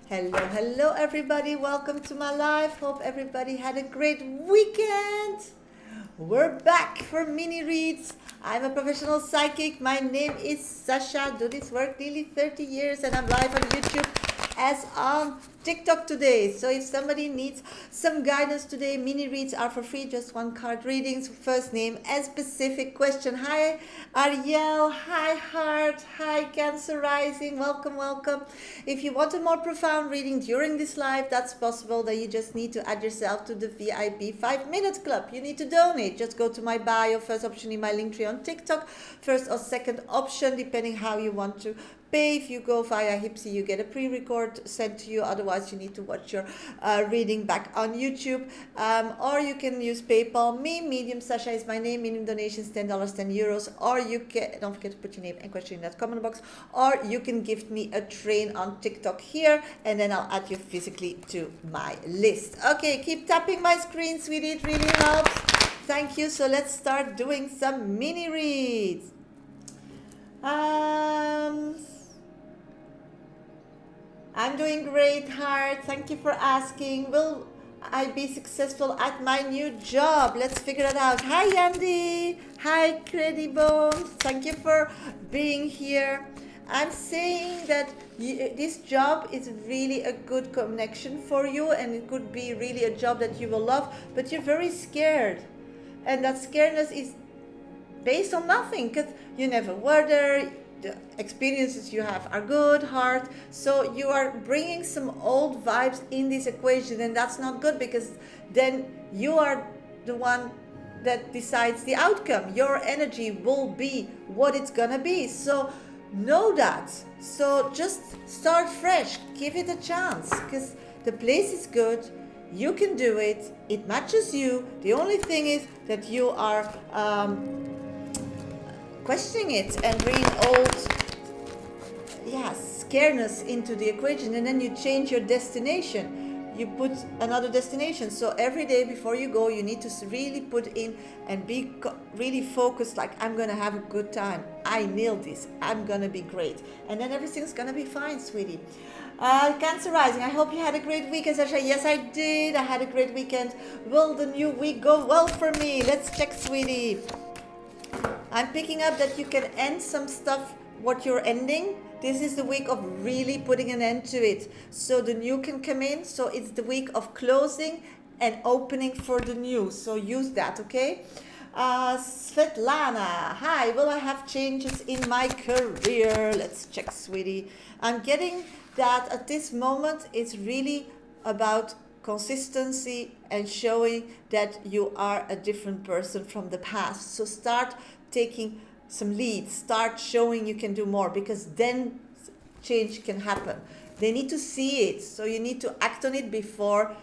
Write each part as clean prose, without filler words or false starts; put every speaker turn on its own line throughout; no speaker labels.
Hello, everybody. Welcome to my live. Hope everybody had a great weekend. We're back for mini reads. I'm a professional psychic. My name is Shasha. Do this work nearly 30 years, and I'm live on YouTube as on TikTok today. So if somebody needs some guidance today, mini reads are for free, just one card readings, first name and specific question. Hi Ariel, hi Heart, hi Cancer Rising, welcome. If you want a more profound reading during this live, that's possible. That you just need to add yourself to the VIP 5 minute club. You need to donate. Just go to my bio, first option in my link tree on TikTok, first or second option depending how you want to pay. If you go via Hipsy, you get a pre-record sent to you. Otherwise, you need to watch your reading back on YouTube. Or you can use PayPal. Medium Sasha is my name. Minimum donations $10, €10. Or you can, don't forget to put your name and question in that comment box. Or you can gift me a train on TikTok here, and then I'll add you physically to my list. Okay, keep tapping my screen, sweetie. It really helps. Thank you. So let's start doing some mini reads. I'm doing great, Heart. Thank you for asking. Will I be successful at my new job? Let's figure it out. Hi, Andy. Hi, Creddy Bones. Thank you for being here. I'm saying that this job is really a good connection for you, and it could be really a job that you will love, but you're very scared. And that scaredness is based on nothing, because you never were there. The experiences you have are good, Heart. So you are bringing some old vibes in this equation, and that's not good, because then you are the one that decides the outcome. Your energy will be what it's gonna be. So know that. So just start fresh. Give it a chance, because the place is good. You can do it. It matches you. The only thing is that you are questioning it and bringing old scaredness into the equation, and then you change your destination. You put another destination. So every day before you go, you need to really put in and be really focused, like, I'm gonna have a good time. I nailed this. I'm gonna be great. And then everything's gonna be fine, sweetie. Cancer Rising, I hope you had a great weekend, Sasha. Yes, I did. I had a great weekend. Will the new week go well for me? Let's check, sweetie. I'm picking up that you can end some stuff, what you're ending. This is the week of really putting an end to it. So the new can come in. So it's the week of closing and opening for the new. So use that, okay? Svetlana, hi. Will I have changes in my career? Let's check, sweetie. I'm getting that at this moment it's really about consistency and showing that you are a different person from the past. So start taking some leads, start showing you can do more, because then change can happen. They need to see it, so you need to act on it before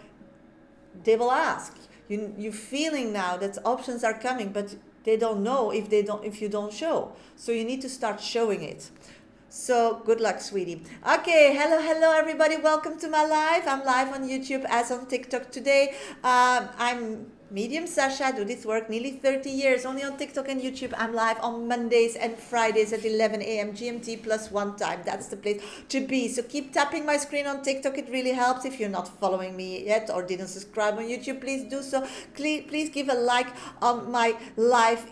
they will ask. You're feeling now that options are coming, but they don't know if you don't show. So you need to start showing it. So good luck, sweetie. Okay, hello everybody. Welcome to my live. I'm live on YouTube as on TikTok today. I'm Medium Sasha. I do this work nearly 30 years, only on TikTok and YouTube. I'm live on Mondays and Fridays at 11 a.m. GMT plus one time. That's the place to be. So keep tapping my screen on TikTok. It really helps. If you're not following me yet or didn't subscribe on YouTube, please do so. Please give a like on my live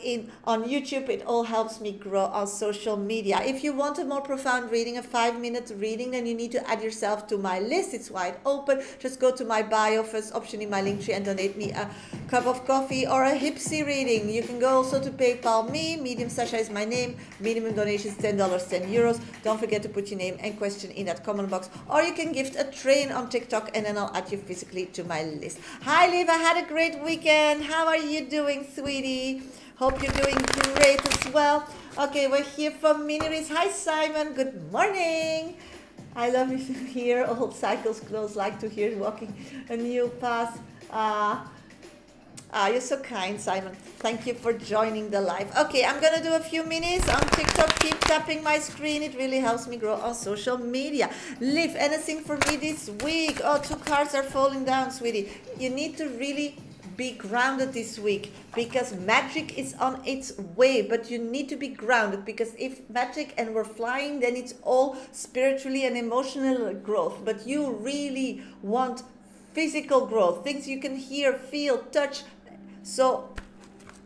on YouTube. It all helps me grow on social media. If you want a more profound reading, a 5-minute reading, then you need to add yourself to my list. It's wide open. Just go to my bio, first option in my link tree, and donate me a cup of coffee or a Hipsy reading. You can go also to PayPal me. Medium Sasha is my name. Minimum donations $10, €10. Don't forget to put your name and question in that comment box. Or you can gift a train on TikTok, and then I'll add you physically to my list. Hi Liv, I had a great weekend. How are you doing, sweetie? Hope you're doing great as well. Okay, we're here for mini reads. Hi Simon, good morning. I love you here. Old cycles close, like to hear walking a new path. You're so kind, Simon. Thank you for joining the live. Okay, I'm gonna do a few minutes on TikTok. Keep tapping my screen. It really helps me grow on social media. Liv, anything for me this week? Oh, 2 cards are falling down, sweetie. You need to really be grounded this week, because magic is on its way, but you need to be grounded, because if magic and we're flying, then it's all spiritually and emotional growth. But you really want physical growth, things you can hear, feel, touch. So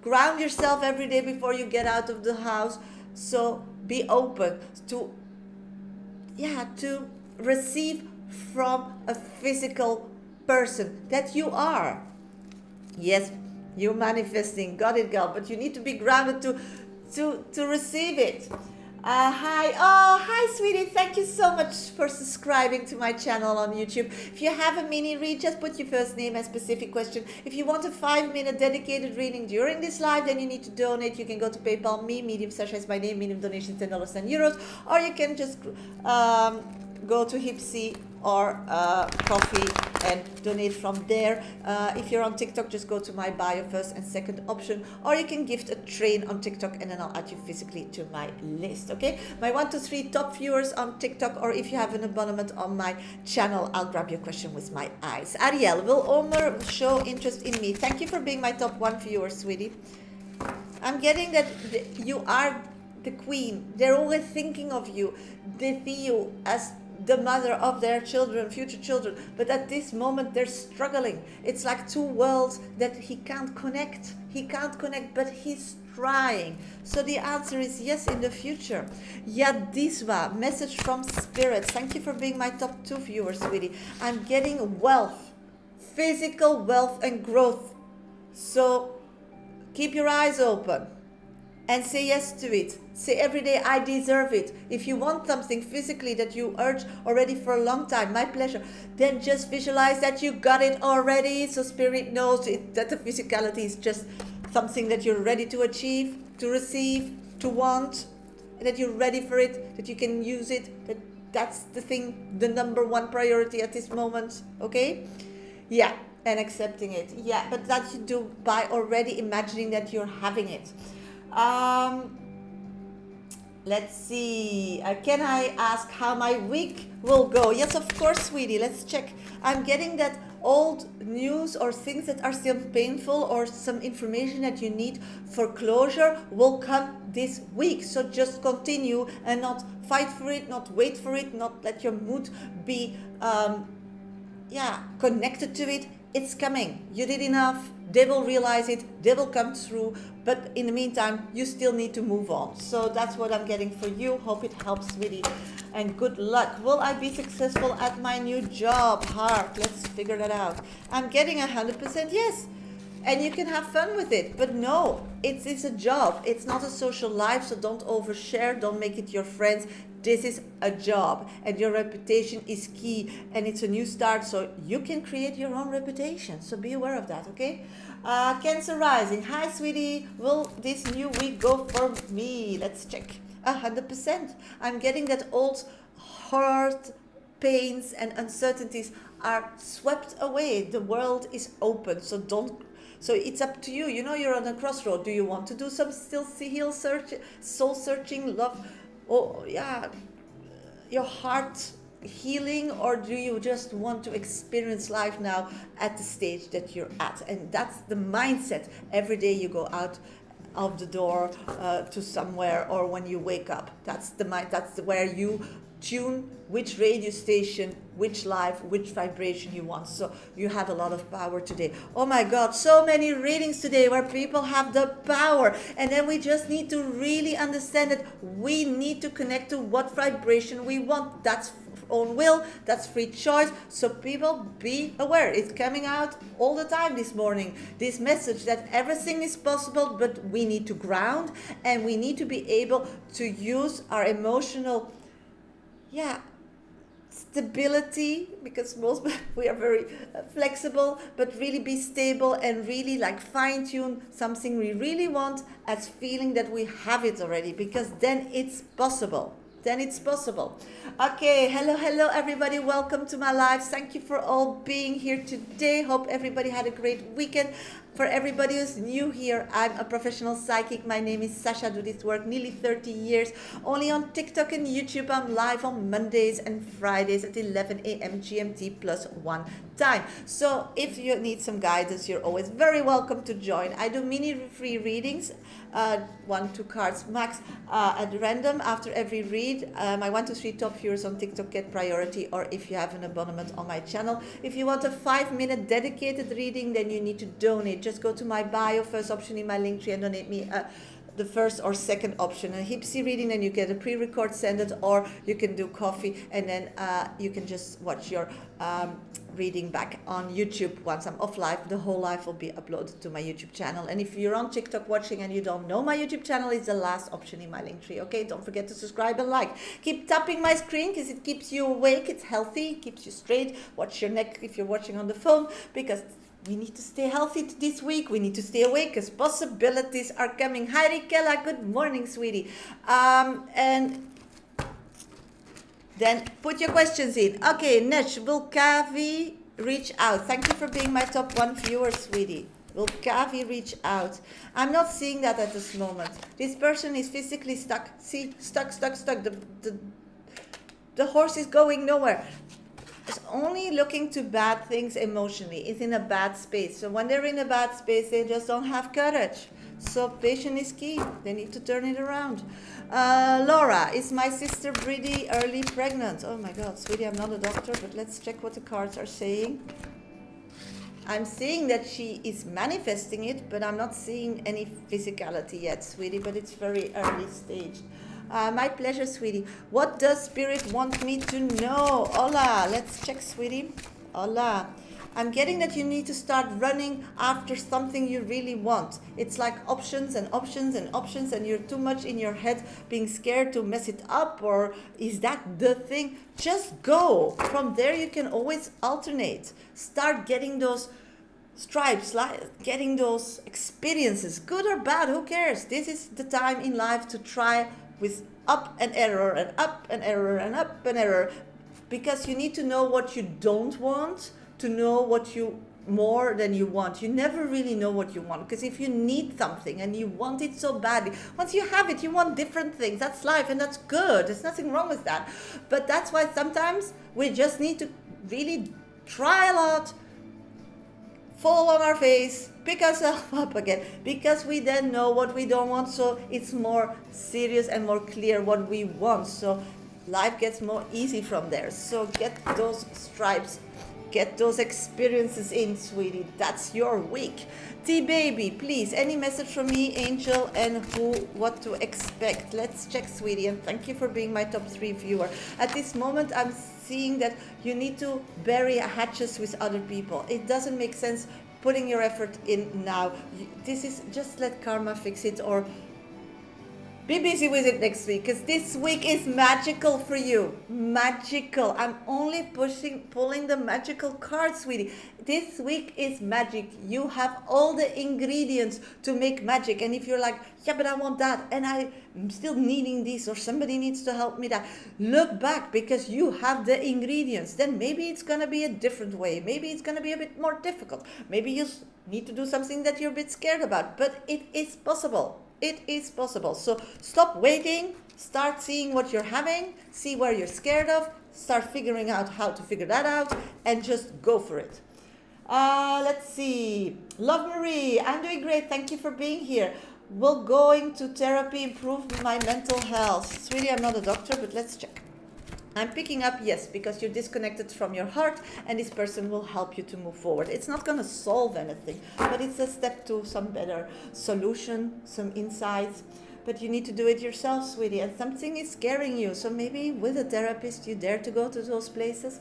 ground yourself every day before you get out of the house. So be open to receive from a physical person that you are. Yes, you're manifesting, got it, girl, but you need to be grounded to receive it. Hi, sweetie, thank you so much for subscribing to my channel on YouTube. If you have a mini read, just put your first name and specific question. If you want a 5-minute dedicated reading during this live, then you need to donate. You can go to PayPal me, Medium Shasha is my name, minimum donation $10 and euros, or you can just go to Hipsy or Coffee and donate from there. If you're on TikTok, just go to my bio, first and second option, or you can gift a train on TikTok and then I'll add you physically to my list, okay? My 1 to 3 top viewers on TikTok, or if you have an abonnement on my channel, I'll grab your question with my eyes. Ariel, will Omer show interest in me? Thank you for being my top 1 viewer, sweetie. I'm getting that you are the queen. They're always thinking of you. They see you as the mother of their children, future children, but at this moment they're struggling. It's like two worlds that he can't connect, but he's trying. So the answer is yes in the future. Yadiswa, message from spirit. Thank you for being my top 2 viewers, sweetie. I'm getting wealth, physical wealth and growth. So keep your eyes open and say yes to it. Say every day, I deserve it. If you want something physically that you urge already for a long time, my pleasure, then just visualize that you got it already. So spirit knows it, that the physicality is just something that you're ready to achieve, to receive, to want, that you're ready for it, that you can use it. That's the thing, the number 1 priority at this moment, okay? Yeah, and accepting it. Yeah, but that you do by already imagining that you're having it. Let's see. Can I ask how my week will go? Yes, of course, sweetie. Let's check. I'm getting that old news or things that are still painful or some information that you need for closure will come this week. So just continue and not fight for it, not wait for it, not let your mood be connected to it. It's coming. You did enough. They will realize it. They will come through. But in the meantime, you still need to move on. So that's what I'm getting for you. Hope it helps, sweetie. And good luck. Will I be successful at my new job? Heart. Let's figure that out. I'm getting 100% yes. And you can have fun with it. But no, it's a job. It's not a social life. So don't overshare. Don't make it your friends. This is a job and your reputation is key, and it's a new start, so you can create your own reputation. So be aware of that, okay? Cancer rising. Hi, sweetie. Will this new week go for me? Let's check. 100%. I'm getting that old hurt, pains and uncertainties are swept away. The world is open, so it's up to you. You know, you're on a crossroad. Do you want to do some still heal search, soul searching, love? Oh yeah, your heart healing, or do you just want to experience life now at the stage that you're at? And that's the mindset every day you go out of the door to somewhere, or when you wake up. That's the mind. That's where you tune which radio station, which life, which vibration you want. So you have a lot of power today. Oh my God, so many readings today where people have the power. And then we just need to really understand that we need to connect to what vibration we want. That's own will, that's free choice. So people, be aware. It's coming out all the time this morning, this message that everything is possible, but we need to ground, and we need to be able to use our emotional stability, because most we are very flexible, but really be stable and really like fine tune something we really want as feeling that we have it already, because then it's possible. then it's possible. Okay, hello everybody, welcome to my live. Thank you for all being here today. Hope everybody had a great weekend. For everybody who's new here, I'm a professional psychic. My name is Shasha. I do this work nearly 30 years. Only on TikTok and YouTube. I'm live on Mondays and Fridays at 11 a.m. GMT +1 time. So if you need some guidance, you're always very welcome to join. I do mini free readings, 1-2 cards max at random after every read. My 1 to 3 top viewers on TikTok get priority, or if you have an abonnement on my channel. If you want a 5-minute dedicated reading, then you need to donate. Just go to my bio, first option in my link tree, and donate me the first or second option. A Hipsy reading, and you get a pre-record send it, or you can do coffee, and then you can just watch your reading back on YouTube. Once I'm off live, the whole live will be uploaded to my YouTube channel. And if you're on TikTok watching and you don't know my YouTube channel, it's the last option in my link tree. Okay, don't forget to subscribe and like. Keep tapping my screen because it keeps you awake, it's healthy, keeps you straight. Watch your neck if you're watching on the phone, because we need to stay healthy this week. We need to stay awake because possibilities are coming. Hi Rikella, good morning, sweetie. And then put your questions in. Okay, Nesh, will Kavi reach out? Thank you for being my top 1 viewer, sweetie. Will Kavi reach out? I'm not seeing that at this moment. This person is physically stuck. See, stuck. The horse is going nowhere. It's only looking to bad things emotionally. It's in a bad space. So when they're in a bad space, they just don't have courage. So patience is key. They need to turn it around. Laura, is my sister Bridie early pregnant? Oh my God, sweetie, I'm not a doctor, but let's check what the cards are saying. I'm seeing that she is manifesting it, but I'm not seeing any physicality yet, sweetie, but it's very early stage. My pleasure, sweetie. What does Spirit want me to know? Hola, let's check, sweetie. Hola. I'm getting that you need to start running after something you really want. It's like options and options and options, and you're too much in your head being scared to mess it up, or is that the thing? Just go. From there you can always alternate. Start getting those stripes, like getting those experiences, good or bad, who cares? This is the time in life to try with up and error and up and error and up and error, because you need to know what you don't want to know what you more than you want. You never really know what you want, because if you need something and you want it so badly, once you have it, you want different things. That's life, and that's good. There's nothing wrong with that. But that's why sometimes we just need to really try a lot, fall on our face, pick ourselves up again, because we then know what we don't want. So it's more serious and more clear what we want. So life gets more easy from there. So get those stripes, get those experiences in, sweetie. That's your week. T-Baby, please, any message from me, Angel, and what to expect? Let's check, sweetie, and thank you for being my top 3 viewer. At this moment, I'm seeing that you need to bury hatches with other people. It doesn't make sense putting your effort in now. This is just let karma fix it, or be busy with it next week, because this week is magical for you. Magical. I'm only pulling the magical card, sweetie. This week is magic. You have all the ingredients to make magic. And if you're like, yeah, but I want that, and I'm still needing this, or somebody needs to help me that, look back, because you have the ingredients. Then maybe it's going to be a different way. Maybe it's going to be a bit more difficult. Maybe you need to do something that you're a bit scared about, but it is possible. It is possible. So stop waiting, start seeing what you're having, see where you're scared of, start figuring out how to figure that out, and just go for it. Let's see. Love Marie, I'm doing great. Thank you for being here. Will going to therapy improve my mental health? Sweetie, I'm not a doctor, but let's check. I'm picking up yes, because you're disconnected from your heart, and this person will help you to move forward. It's not going to solve anything, but it's a step to some better solution, some insights. But you need to do it yourself, sweetie, and something is scaring you. So maybe with a therapist, you dare to go to those places.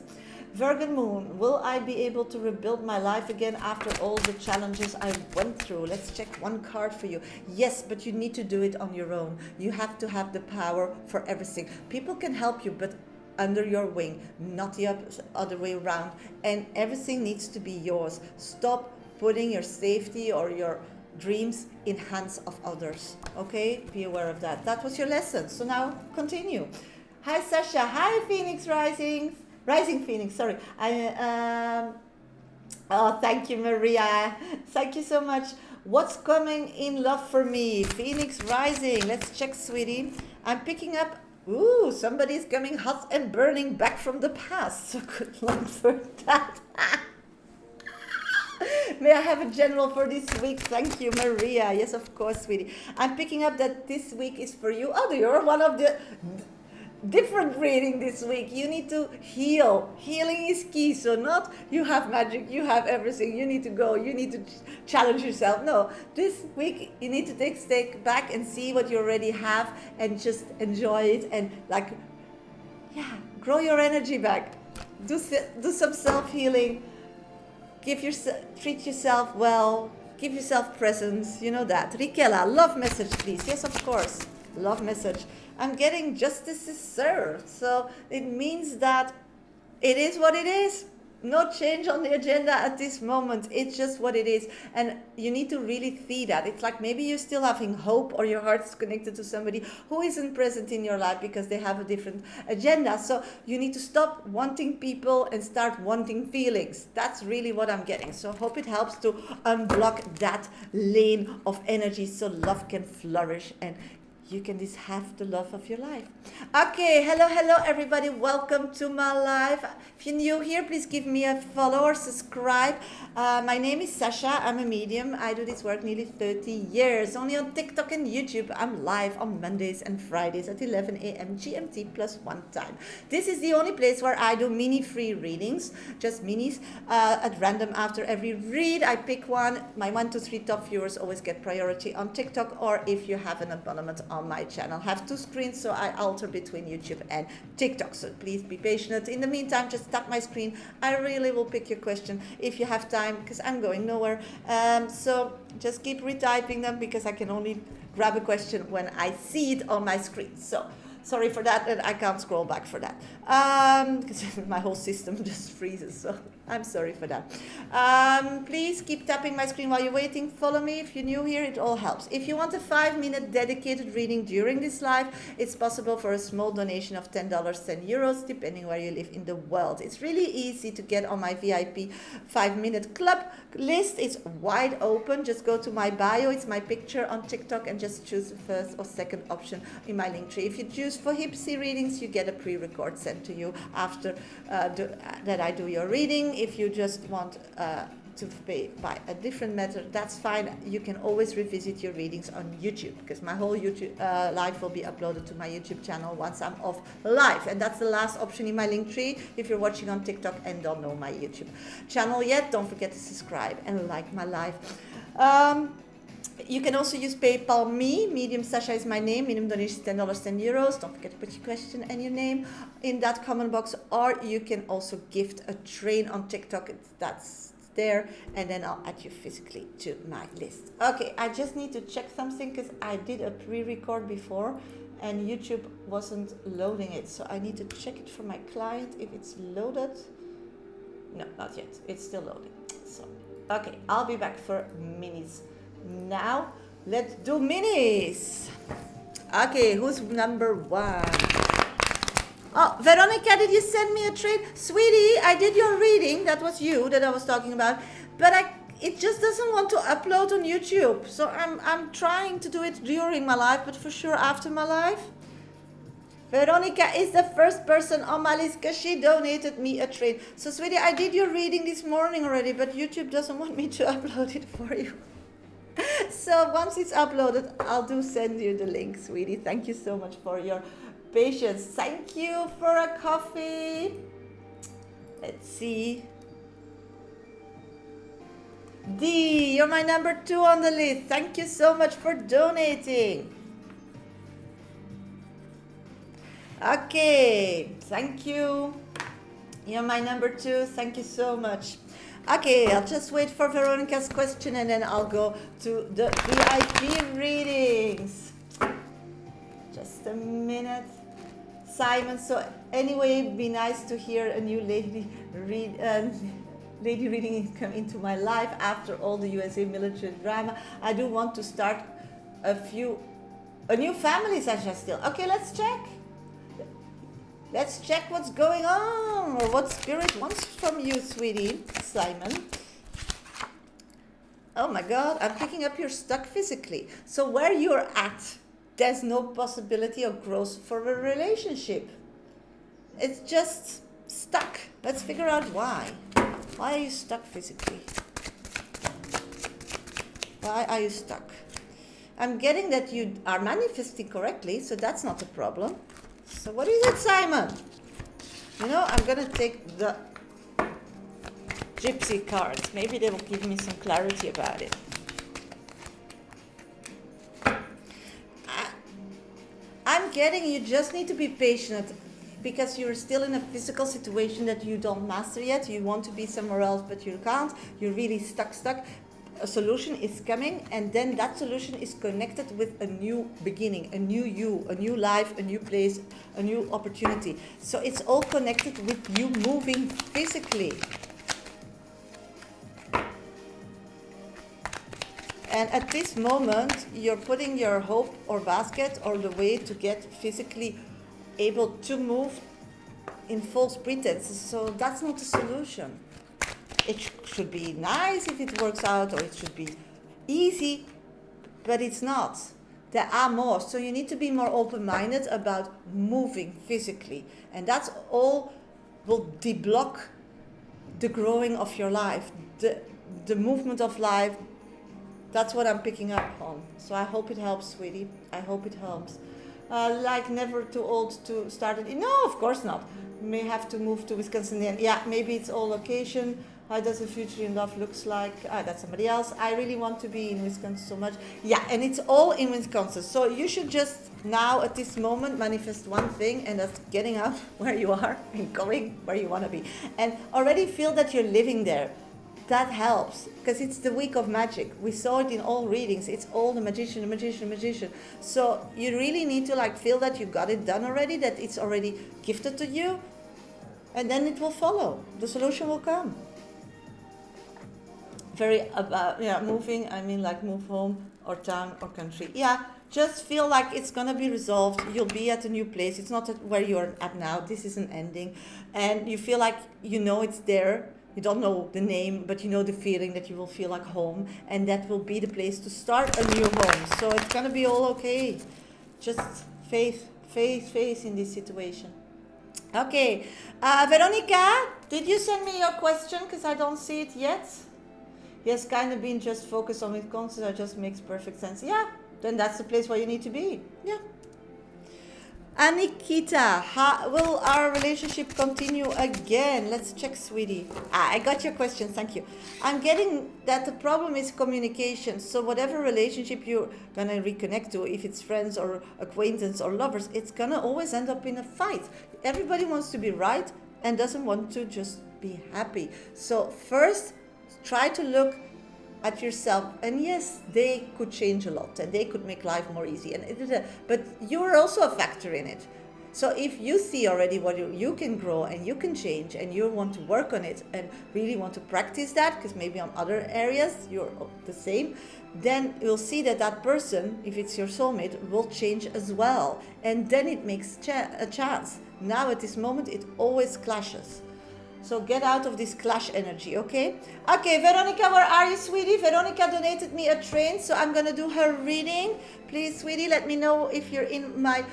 Virgo Moon, will I be able to rebuild my life again after all the challenges I went through? Let's check one card for you. Yes, but you need to do it on your own. You have to have the power for everything. People can help you, but under your wing, not the other way around. And everything needs to be yours. Stop putting your safety or your dreams in hands of others. Okay? Be aware of that. That was your lesson. So now continue. Hi, Sasha. Hi, Phoenix Rising. Rising Phoenix, sorry. Oh, thank you, Maria. Thank you so much. What's coming in love for me? Phoenix Rising. Let's check, sweetie. I'm picking up. Ooh, somebody's coming hot and burning back from the past. So good luck for that. May I have a general for this week? Thank you, Maria. Yes, of course, sweetie. I'm picking up that this week is for you. Oh, you're one of the different reading this week. You need to heal. Healing is key. So not you have magic, you have everything. You need to go. You need to challenge yourself. No, this week you need to take a step back and see what you already have and just enjoy it and grow your energy back. Do some self healing. Treat yourself well. Give yourself presents. You know that. Rikela, love message, please. Yes, of course. Love message. I'm getting justice is served. So it means that it is what it is. No change on the agenda at this moment. It's just what it is. And you need to really see that. It's like maybe you're still having hope or your heart is connected to somebody who isn't present in your life because they have a different agenda. So you need to stop wanting people and start wanting feelings. That's really what I'm getting. So I hope it helps to unblock that lane of energy so love can flourish and you can just have the love of your life. Okay, hello everybody. Welcome to my life. If you're new here, please give me a follow or subscribe. My name is Sasha. I'm a medium. I do this work nearly 30 years. Only on TikTok and YouTube. I'm live on Mondays and Fridays at 11 a.m. GMT plus 1 time. This is the only place where I do mini free readings, just minis, at random after every read. I pick one. My 1 to 3 top viewers always get priority on TikTok, or if you have an abonnement on my channel. I have 2 screens, so I alter between YouTube and TikTok. So please be patient. In the meantime, just tap my screen. I really will pick your question if you have time, because I'm going nowhere. So just keep retyping them because I can only grab a question when I see it on my screen. So sorry for that, and I can't scroll back for that because my whole system just freezes. So I'm sorry for that. Please keep tapping my screen while you're waiting. Follow me if you're new here. It all helps. If you want a 5-minute dedicated reading during this live, it's possible for a small donation of $10, €10, depending where you live in the world. It's really easy to get on my VIP 5-minute club list. It's wide open. Just go to my bio. It's my picture on TikTok and just choose the first or second option in my link tree. If you choose for Hipsy readings, you get a pre-record sent to you after that I do your reading. If you just want to pay by a different method, that's fine. You can always revisit your readings on YouTube because my whole YouTube live will be uploaded to my YouTube channel once I'm off live, and that's the last option in my link tree. If you're watching on TikTok and don't know my YouTube channel yet, don't forget to subscribe and like my live. You can also use PayPal me. Medium Sasha is my name. Minimum donation is $10, €10. Don't forget to put your question and your name in that comment box. Or you can also gift a train on TikTok. That's there. And then I'll add you physically to my list. Okay, I just need to check something because I did a pre-record before and YouTube wasn't loading it. So I need to check it for my client if it's loaded. No, not yet. It's still loading. So, okay, I'll be back for minis. Now, let's do minis. Okay, who's number 1? Oh, Veronica, did you send me a trade? Sweetie, I did your reading. That was you that I was talking about. But it just doesn't want to upload on YouTube. So I'm trying to do it during my life, but for sure after my life. Veronica is the first person on my list because she donated me a trade. So, sweetie, I did your reading this morning already, but YouTube doesn't want me to upload it for you. So once it's uploaded, I'll send you the link, sweetie. Thank you so much for your patience. Thank you for a coffee. Let's see. D, you're my number 2 on the list. Thank you so much for donating. Okay, thank you. You're my number 2. Thank you so much. Okay, I'll just wait for Veronica's question and then I'll go to the VIP readings. Just a minute. Simon, so anyway, it'd be nice to hear a new lady reading come into my life after all the USA military drama. I do want to start a new family, Sasha, still. Okay, let's check. Let's check what's going on, or what spirit wants from you, sweetie. Simon. Oh my God, I'm picking up you're stuck physically. So where you're at, there's no possibility of growth for a relationship. It's just stuck. Let's figure out why. Why are you stuck physically? Why are you stuck? I'm getting that you are manifesting correctly, so that's not a problem. So what is it, Simon? You know, I'm going to take the gypsy cards. Maybe they will give me some clarity about it. I'm getting you just need to be patient because you're still in a physical situation that you don't master yet. You want to be somewhere else, but you can't. You're really stuck. A solution is coming, and then that solution is connected with a new beginning, a new you, a new life, a new place, a new opportunity. So it's all connected with you moving physically. And at this moment, you're putting your hope or basket or the way to get physically able to move in false pretenses. So that's not the solution. It should be nice if it works out, or it should be easy, but it's not. There are more. So you need to be more open-minded about moving physically. And that's all will deblock the growing of your life, the movement of life. That's what I'm picking up on. So I hope it helps, sweetie. I hope it helps. Like never too old to start it. No, of course not. May have to move to Wisconsin. Yeah, maybe it's all location. How does the future in love looks like? That's somebody else. I really want to be in Wisconsin so much. Yeah, and it's all in Wisconsin. So you should just now at this moment manifest one thing, and that's getting out where you are and going where you want to be. And already feel that you're living there. That helps because it's the week of magic. We saw it in all readings. It's all the magician. So you really need to like feel that you got it done already, that it's already gifted to you, and then it will follow. The solution will come. Very about moving. I mean like move home or town or country. Yeah, just feel like it's gonna be resolved. You'll be at a new place. It's not where you're at now. This is an ending, and you feel like you know it's there. You don't know the name, but you know the feeling that you will feel like home, and that will be the place to start a new home. So it's gonna be all okay. Just faith in this situation. Okay, Veronica, did you send me your question? Because I don't see it yet. Yes, kind of been just focused on it constant. That just makes perfect sense. Yeah, then that's the place where you need to be. Yeah. Anikita, will our relationship continue again? Let's check, sweetie. I got your question, thank you. I'm getting that the problem is communication. So whatever relationship you're going to reconnect to, if it's friends or acquaintance or lovers, it's going to always end up in a fight. Everybody wants to be right and doesn't want to just be happy. So first, try to look at yourself, and yes, they could change a lot and they could make life more easy, but you're also a factor in it. So if you see already what you can grow and you can change and you want to work on it and really want to practice that, because maybe on other areas you're the same, then you'll see that that person, if it's your soulmate, will change as well, and then it makes a chance. Now at this moment it always clashes. So get out of this clash energy, okay? Okay, Veronica, where are you, sweetie? Veronica donated me a train, so I'm going to do her reading. Please, sweetie, let me know if you're in my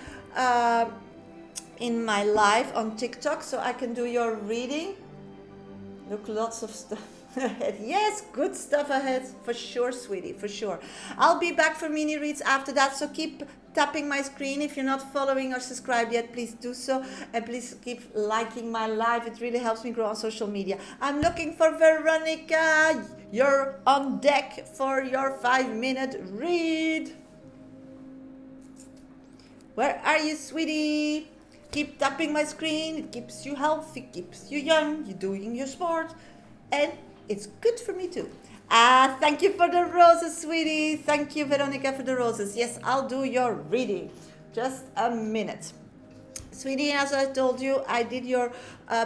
live on TikTok so I can do your reading. Look, lots of stuff ahead. Yes, good stuff ahead. For sure, sweetie, for sure. I'll be back for mini reads after that, so keep tapping my screen. If you're not following or subscribed yet, please do so, and please keep liking my live. It really helps me grow on social media. I'm looking for Veronica. You're on deck for your 5-minute read. Where are you, sweetie? Keep tapping my screen. It keeps you healthy, keeps you young, you're doing your sport, and it's good for me too. Thank you for the roses, sweetie. Thank you, Veronica, for the roses. Yes, I'll do your reading. Just a minute. Sweetie, as I told you, I did your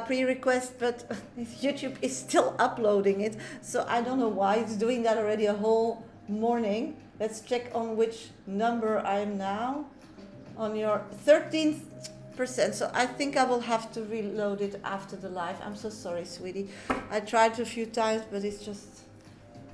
pre-request, but YouTube is still uploading it. So I don't know why it's doing that already a whole morning. Let's check on which number I am now. On your 13th 100%. So I think I will have to reload it after the live. I'm so sorry, sweetie. I tried a few times, but it just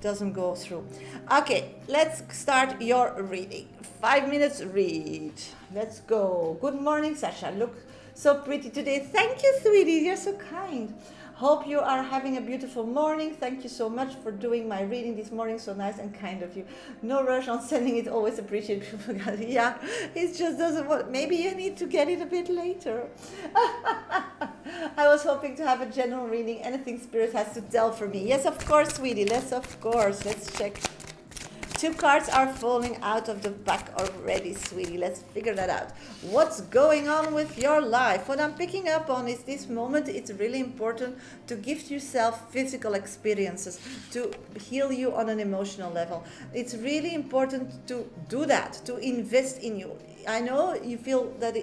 doesn't go through. Okay, let's start your reading. 5 minutes read. Let's go. Good morning, Shasha. Look so pretty today. Thank you, sweetie. You're so kind. Hope you are having a beautiful morning. Thank you so much for doing my reading this morning. So nice and kind of you. No rush on sending it. Always appreciate people. Yeah, it just doesn't work. Maybe you need to get it a bit later. I was hoping to have a general reading. Anything Spirit has to tell for me. Yes, of course, sweetie. Of course. Let's check. 2 cards are falling out of the pack already, sweetie. Let's figure that out. What's going on with your life? What I'm picking up on is this moment. It's really important to give yourself physical experiences to heal you on an emotional level. It's really important to do that, to invest in you. I know you feel that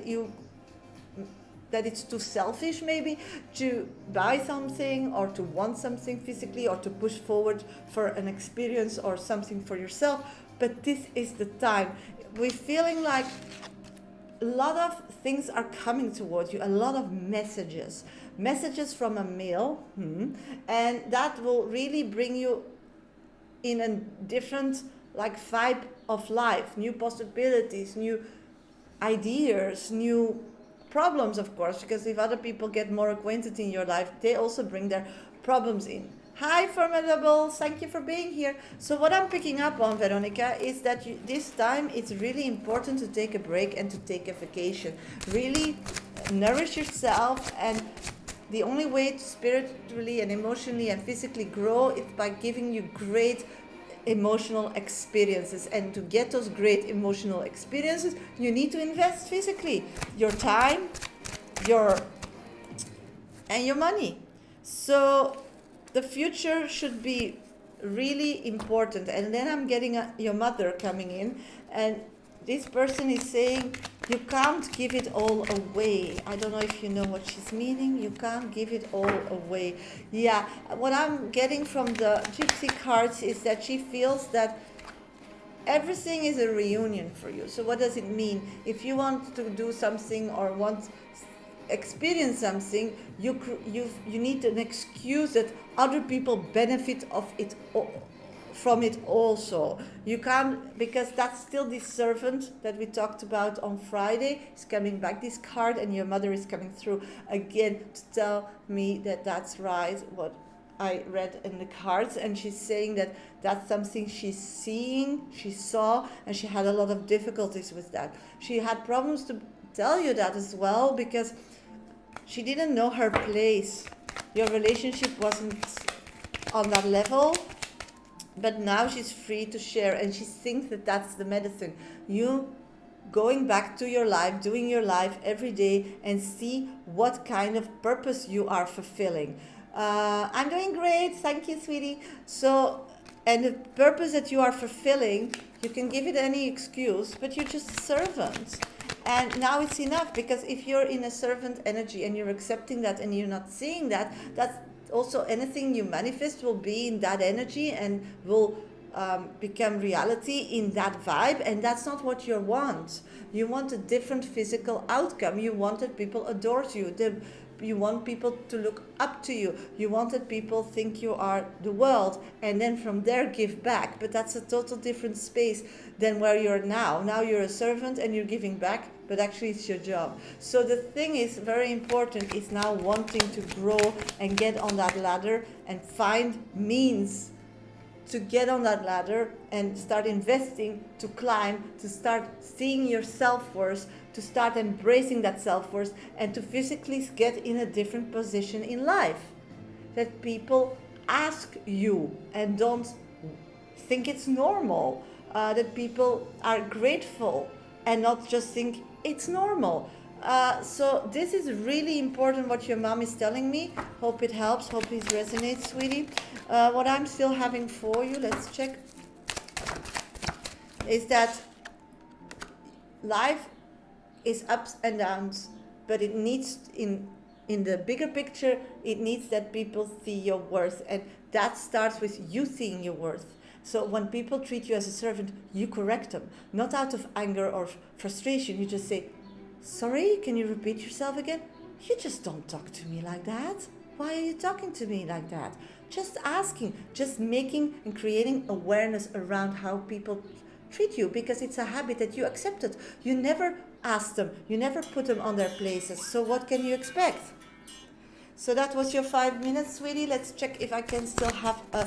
it's too selfish maybe to buy something or to want something physically or to push forward for an experience or something for yourself, but this is the time. We're feeling like a lot of things are coming towards you, a lot of messages from a male, and that will really bring you in a different vibe of life, new possibilities, new ideas, new problems, of course, because if other people get more acquainted in your life, they also bring their problems in. Hi, Formidable. Thank you for being here. So what I'm picking up on, Veronica, is that this time it's really important to take a break and to take a vacation. Really nourish yourself, and the only way to spiritually and emotionally and physically grow is by giving you great emotional experiences, and to get those great emotional experiences you need to invest physically your time, your money. So the future should be really important. And then I'm getting your mother coming in, and this person is saying you can't give it all away. I don't know if you know what she's meaning. You can't give it all away. Yeah, what I'm getting from the Gypsy cards is that she feels that everything is a reunion for you. So what does it mean? If you want to do something or want experience something, you need an excuse that other people benefit of it from it also. You can't, because that's still this servant that we talked about on Friday is coming back, this card, and your mother is coming through again to tell me that that's right, what I read in the cards. And she's saying that that's something she's seeing, she saw, and she had a lot of difficulties with that. She had problems to tell you that as well, because she didn't know her place. Your relationship wasn't on that level. But now she's free to share, and she thinks that that's the medicine. You going back to your life, doing your life every day, and see what kind of purpose you are fulfilling. I'm doing great, thank you, sweetie. So, and the purpose that you are fulfilling, you can give it any excuse, but you're just a servant. And now it's enough, because if you're in a servant energy and you're accepting that and you're not seeing that, that's also anything you manifest will be in that energy and will become reality in that vibe. And that's not what you want. You want a different physical outcome. You wanted people adore you. You want people to look up to you. You wanted people think you are the world, and then from there give back. But that's a total different space than where you're now. Now you're a servant and you're giving back, but actually it's your job. So the thing is very important is now wanting to grow and get on that ladder and find means to get on that ladder and start investing, to climb, to start seeing your self-worth, to start embracing that self-worth, and to physically get in a different position in life. That people ask you and don't think it's normal. That people are grateful and not just think it's normal. So this is really important what your mom is telling me. Hope it helps. Hope it resonates, sweetie. What I'm still having for you, let's check, is that life is ups and downs, but it needs, in the bigger picture, it needs that people see your worth, and that starts with you seeing your worth. So when people treat you as a servant, you correct them, not out of anger or frustration. You just say, Sorry, can you repeat yourself again? You just don't talk to me like that. Why are you talking to me like that? Just asking, just making and creating awareness around how people treat you, because it's a habit that you accepted. You never asked them, you never put them on their places. So what can you expect? So that was your 5 minutes, sweetie. Let's check if I can still have a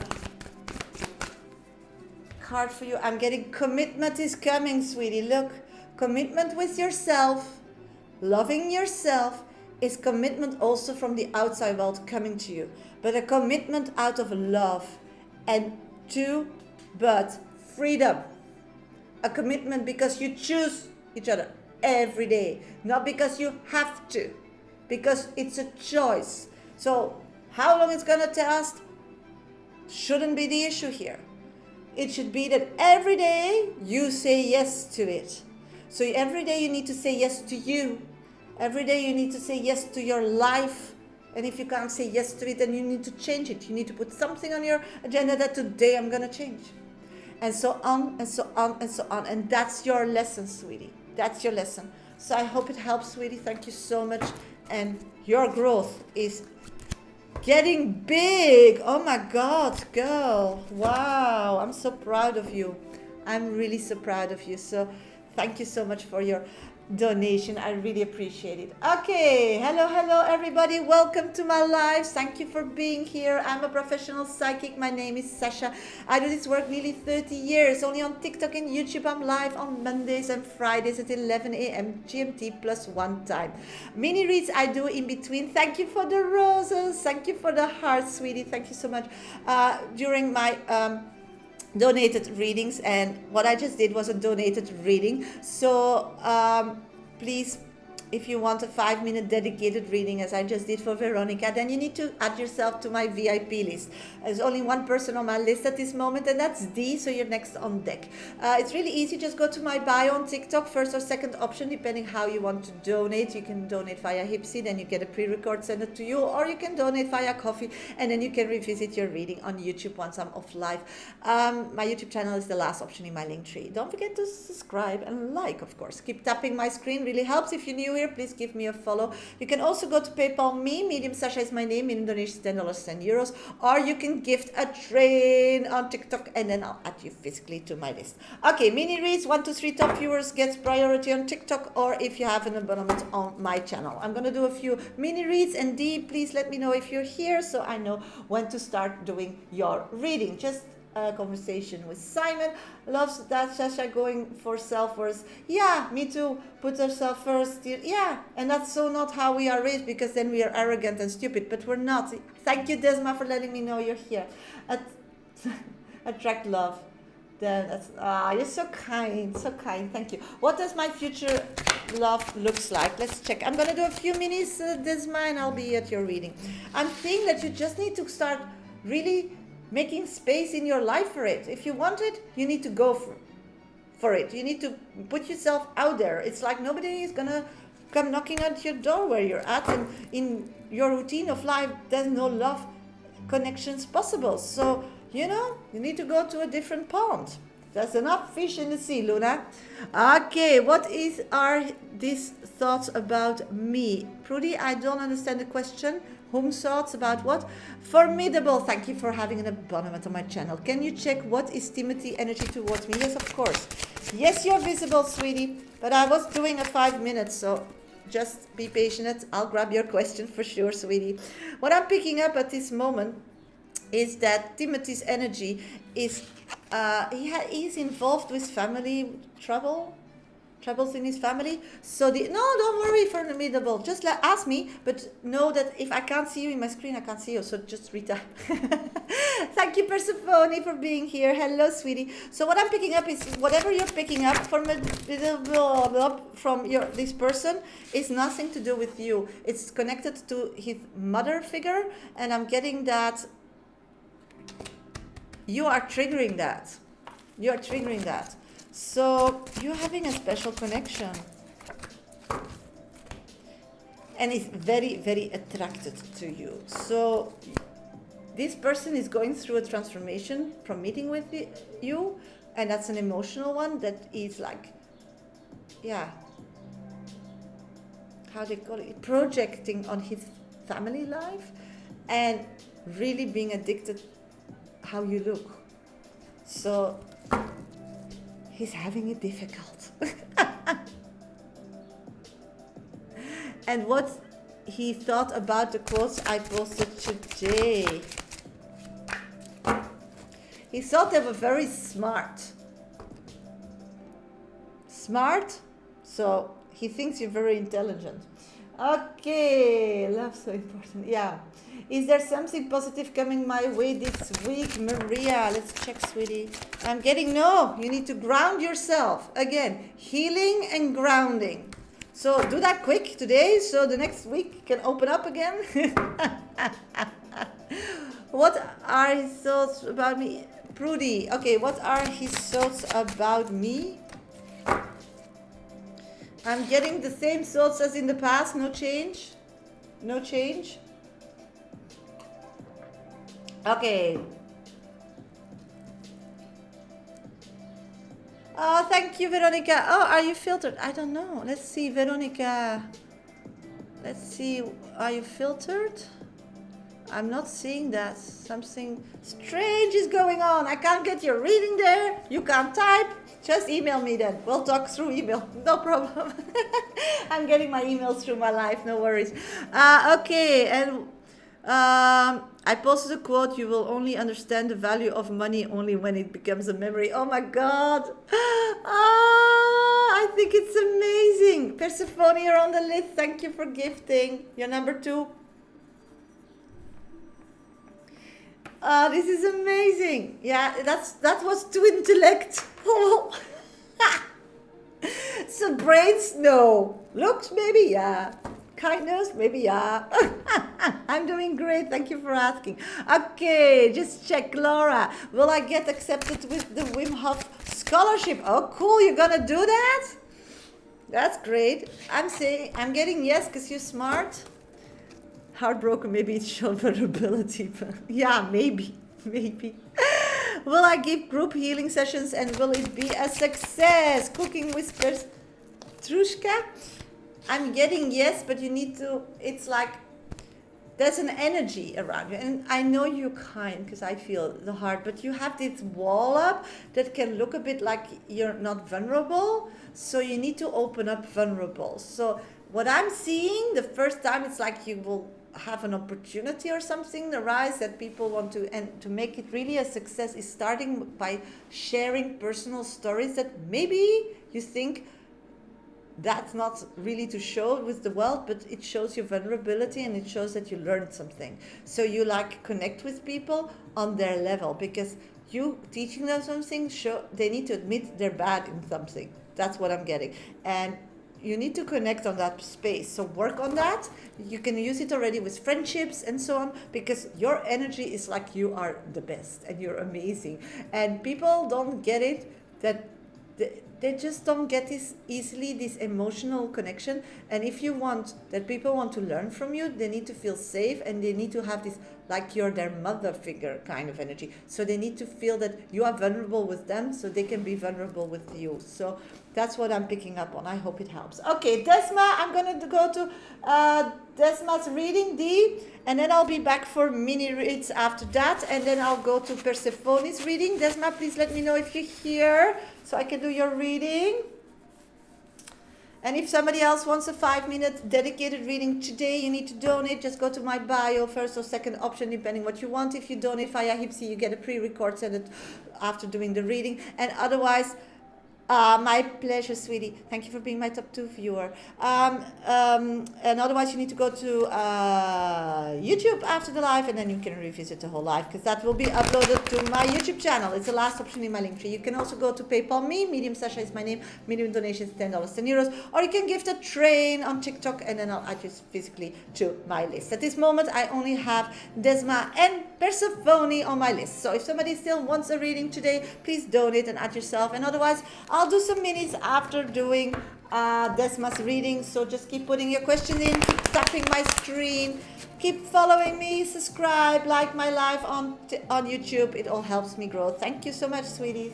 card for you. I'm getting commitment is coming, sweetie. Look, commitment with yourself, loving yourself is commitment also from the outside world coming to you. But a commitment out of love and but freedom. A commitment because you choose each other every day, not because you have to, because it's a choice. So how long it's gonna last shouldn't be the issue here. It should be that every day you say yes to it. So every day you need to say yes to you. Every day you need to say yes to your life. And if you can't say yes to it, then you need to change it. You need to put something on your agenda that today I'm gonna change. And so on and so on and so on. And that's your lesson, sweetie. That's your lesson. So I hope it helps, sweetie. Thank you so much. And your growth is getting big. Oh my God, girl. Wow. I'm so proud of you. I'm really so proud of you. So thank you so much for your donation. I really appreciate it. Okay, hello everybody, welcome to my live. Thank you for being here. I'm a professional psychic. My name is Shasha. I do this work nearly 30 years, only on TikTok and YouTube. I'm live on Mondays and Fridays at 11 a.m. GMT +1 time. Mini reads I do in between. Thank you for the roses, thank you for the hearts, sweetie. Thank you so much. During my donated readings, and what I just did was a donated reading. So please, if you want a 5-minute dedicated reading, as I just did for Veronica, then you need to add yourself to my VIP list. There's only one person on my list at this moment, and that's Dee, so you're next on deck. It's really easy. Just go to my bio on TikTok, first or second option, depending how you want to donate. You can donate via Hipsy, then you get a pre-record, send it to you, or you can donate via coffee, and then you can revisit your reading on YouTube once I'm off live. My YouTube channel is the last option in my link tree. Don't forget to subscribe and like, of course. Keep tapping my screen, really helps. If you're new here, please give me a follow. You can also go to PayPal me, Medium Sasha is my name, in donations $10, 10 euros, or you can gift a train on TikTok, and then I'll add you physically to my list. Okay, mini reads, 1 to 3 top viewers gets priority on TikTok, or if you have an abonnement on my channel. I'm gonna do a few mini reads, and Dee, please let me know if you're here so I know when to start doing your reading. Just a conversation with Simon. Loves that Shasha going for self-worth. Yeah, me too. Put herself first. Yeah, and that's so not how we are raised, because then we are arrogant and stupid, but we're not. Thank you, Desma, for letting me know you're here. Attract love. That's you're so kind, so kind. Thank you. What does my future love looks like? Let's check. I'm gonna do a few minis, Desma, and I'll be at your reading. I'm thinking that you just need to start really making space in your life for it. If you want it, you need to go for it. You need to put yourself out there. It's like nobody is gonna come knocking at your door where you're at, and in your routine of life, there's no love connections possible. So, you know, you need to go to a different pond. There's enough fish in the sea, Luna. Okay, what are these thoughts about me? Prudy, I don't understand the question. Whom thoughts about what? Formidable. Thank you for having an abonnement on my channel. Can you check what is Timothy energy towards me? Yes, of course. Yes, you're visible, sweetie. But I was doing a 5 minutes, so just be patient. I'll grab your question for sure, sweetie. What I'm picking up at this moment is that Timothy's energy is he's involved with family troubles in his family. So no, don't worry, formidable. Just ask me, but know that if I can't see you in my screen, I can't see you. So just retype. Thank you, Persephone, for being here. Hello, sweetie. So what I'm picking up is whatever you're picking up from this person is nothing to do with you. It's connected to his mother figure, and I'm getting that you are triggering that. You are triggering that. So you're having a special connection, and is very, very attracted to you. So this person is going through a transformation from meeting with you, and that's an emotional one that is like, yeah, how they call it, projecting on his family life, and really being addicted how you look. So he's having it difficult. And what he thought about the quotes I posted today. He thought they were very smart. Smart? So he thinks you're very intelligent. Okay, love so important. Yeah. Is there something positive coming my way this week, Maria? Let's check, sweetie. I'm getting no. You need to ground yourself. Again, healing and grounding. So do that quick today so the next week can open up again. What are his thoughts about me? Prudy. Okay, what are his thoughts about me? I'm getting the same thoughts as in the past. No change. No change. Okay. Oh, thank you, Veronica. Oh, are you filtered? I don't know. Let's see, Veronica. Let's see. Are you filtered? I'm not seeing that. Something strange is going on. I can't get your reading there. You can't type. Just email me then. We'll talk through email. No problem. I'm getting my emails through my life. No worries. Okay. And I posted a quote. You will only understand the value of money only when it becomes a memory. Oh my God. I think it's amazing. Persephone, you're on the list. Thank you for gifting. You're number 2. This is amazing. Yeah, that was too intellect. So brains, no. Looks, maybe, yeah. Kindness, maybe, yeah. I'm doing great. Thank you for asking. Okay, just check, Laura. Will I get accepted with the Wim Hof scholarship? Oh, cool. You're gonna do that? That's great. I'm getting yes because you're smart. Heartbroken, maybe it showed vulnerability, but yeah, maybe. Will I give group healing sessions and will it be a success? Cooking Whispers, Trushka. I'm getting yes, but you need to, it's like, there's an energy around you. And I know you're kind because I feel the heart, but you have this wall up that can look a bit like you're not vulnerable. So you need to open up vulnerable. So what I'm seeing the first time, it's like you will have an opportunity or something arise that people want to, and to make it really a success is starting by sharing personal stories that maybe you think that's not really to show with the world, but it shows your vulnerability and it shows that you learned something. So you like connect with people on their level because you teaching them something, they need to admit they're bad in something. That's what I'm getting. And you need to connect on that space. So work on that. You can use it already with friendships and so on, because your energy is like you are the best and you're amazing. And people don't get it, that they just don't get this easily, this emotional connection. And if you want that people want to learn from you, they need to feel safe and they need to have this, like you're their mother figure kind of energy. So they need to feel that you are vulnerable with them so they can be vulnerable with you. So that's what I'm picking up on. I hope it helps. Okay, Desma, I'm going to go to Desma's reading, D, and then I'll be back for mini reads after that. And then I'll go to Persephone's reading. Desma, please let me know if you're here so I can do your reading. And if somebody else wants a 5-minute dedicated reading today, you need to donate. Just go to my bio, first or second option, depending what you want. If you donate via Hipsy, you get a pre-record, send it after doing the reading. And otherwise, my pleasure, sweetie. Thank you for being my top 2 viewer. And otherwise, you need to go to YouTube after the live, and then you can revisit the whole live, because that will be uploaded to my YouTube channel. It's the last option in my link tree. You can also go to PayPal me. Medium Shasha is my name. Medium donations $10, €10. Or you can gift a train on TikTok, and then I'll add you physically to my list. At this moment, I only have Desma and Persephone on my list. So if somebody still wants a reading today, please donate and add yourself. And otherwise, I'll do some minis after doing Desma's reading. So just keep putting your questions in, keep tapping my screen, keep following me, subscribe, like my live on YouTube. It all helps me grow. Thank you so much, sweeties.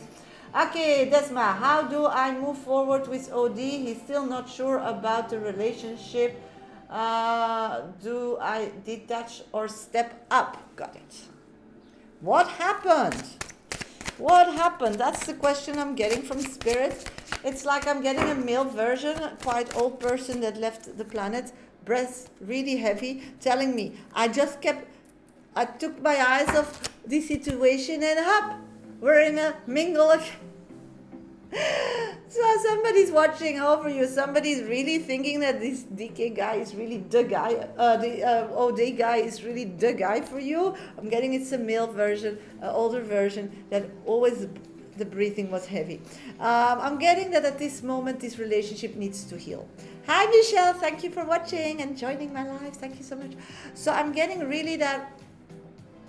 Okay, Desma, how do I move forward with OD? He's still not sure about the relationship. Do I detach or step up? Got it. What happened? What happened? That's the question I'm getting from Spirit. It's like I'm getting a male version, a quite old person that left the planet, breath really heavy, telling me, I took my eyes off the situation and hop, we're in a mingle again. So somebody's watching over you. Somebody's really thinking that this DK guy is really the guy. The OD guy is really the guy for you. I'm getting it's a male version, an older version that always the breathing was heavy. I'm getting that at this moment this relationship needs to heal. Hi Michelle, thank you for watching and joining my live. Thank you so much. So I'm getting really that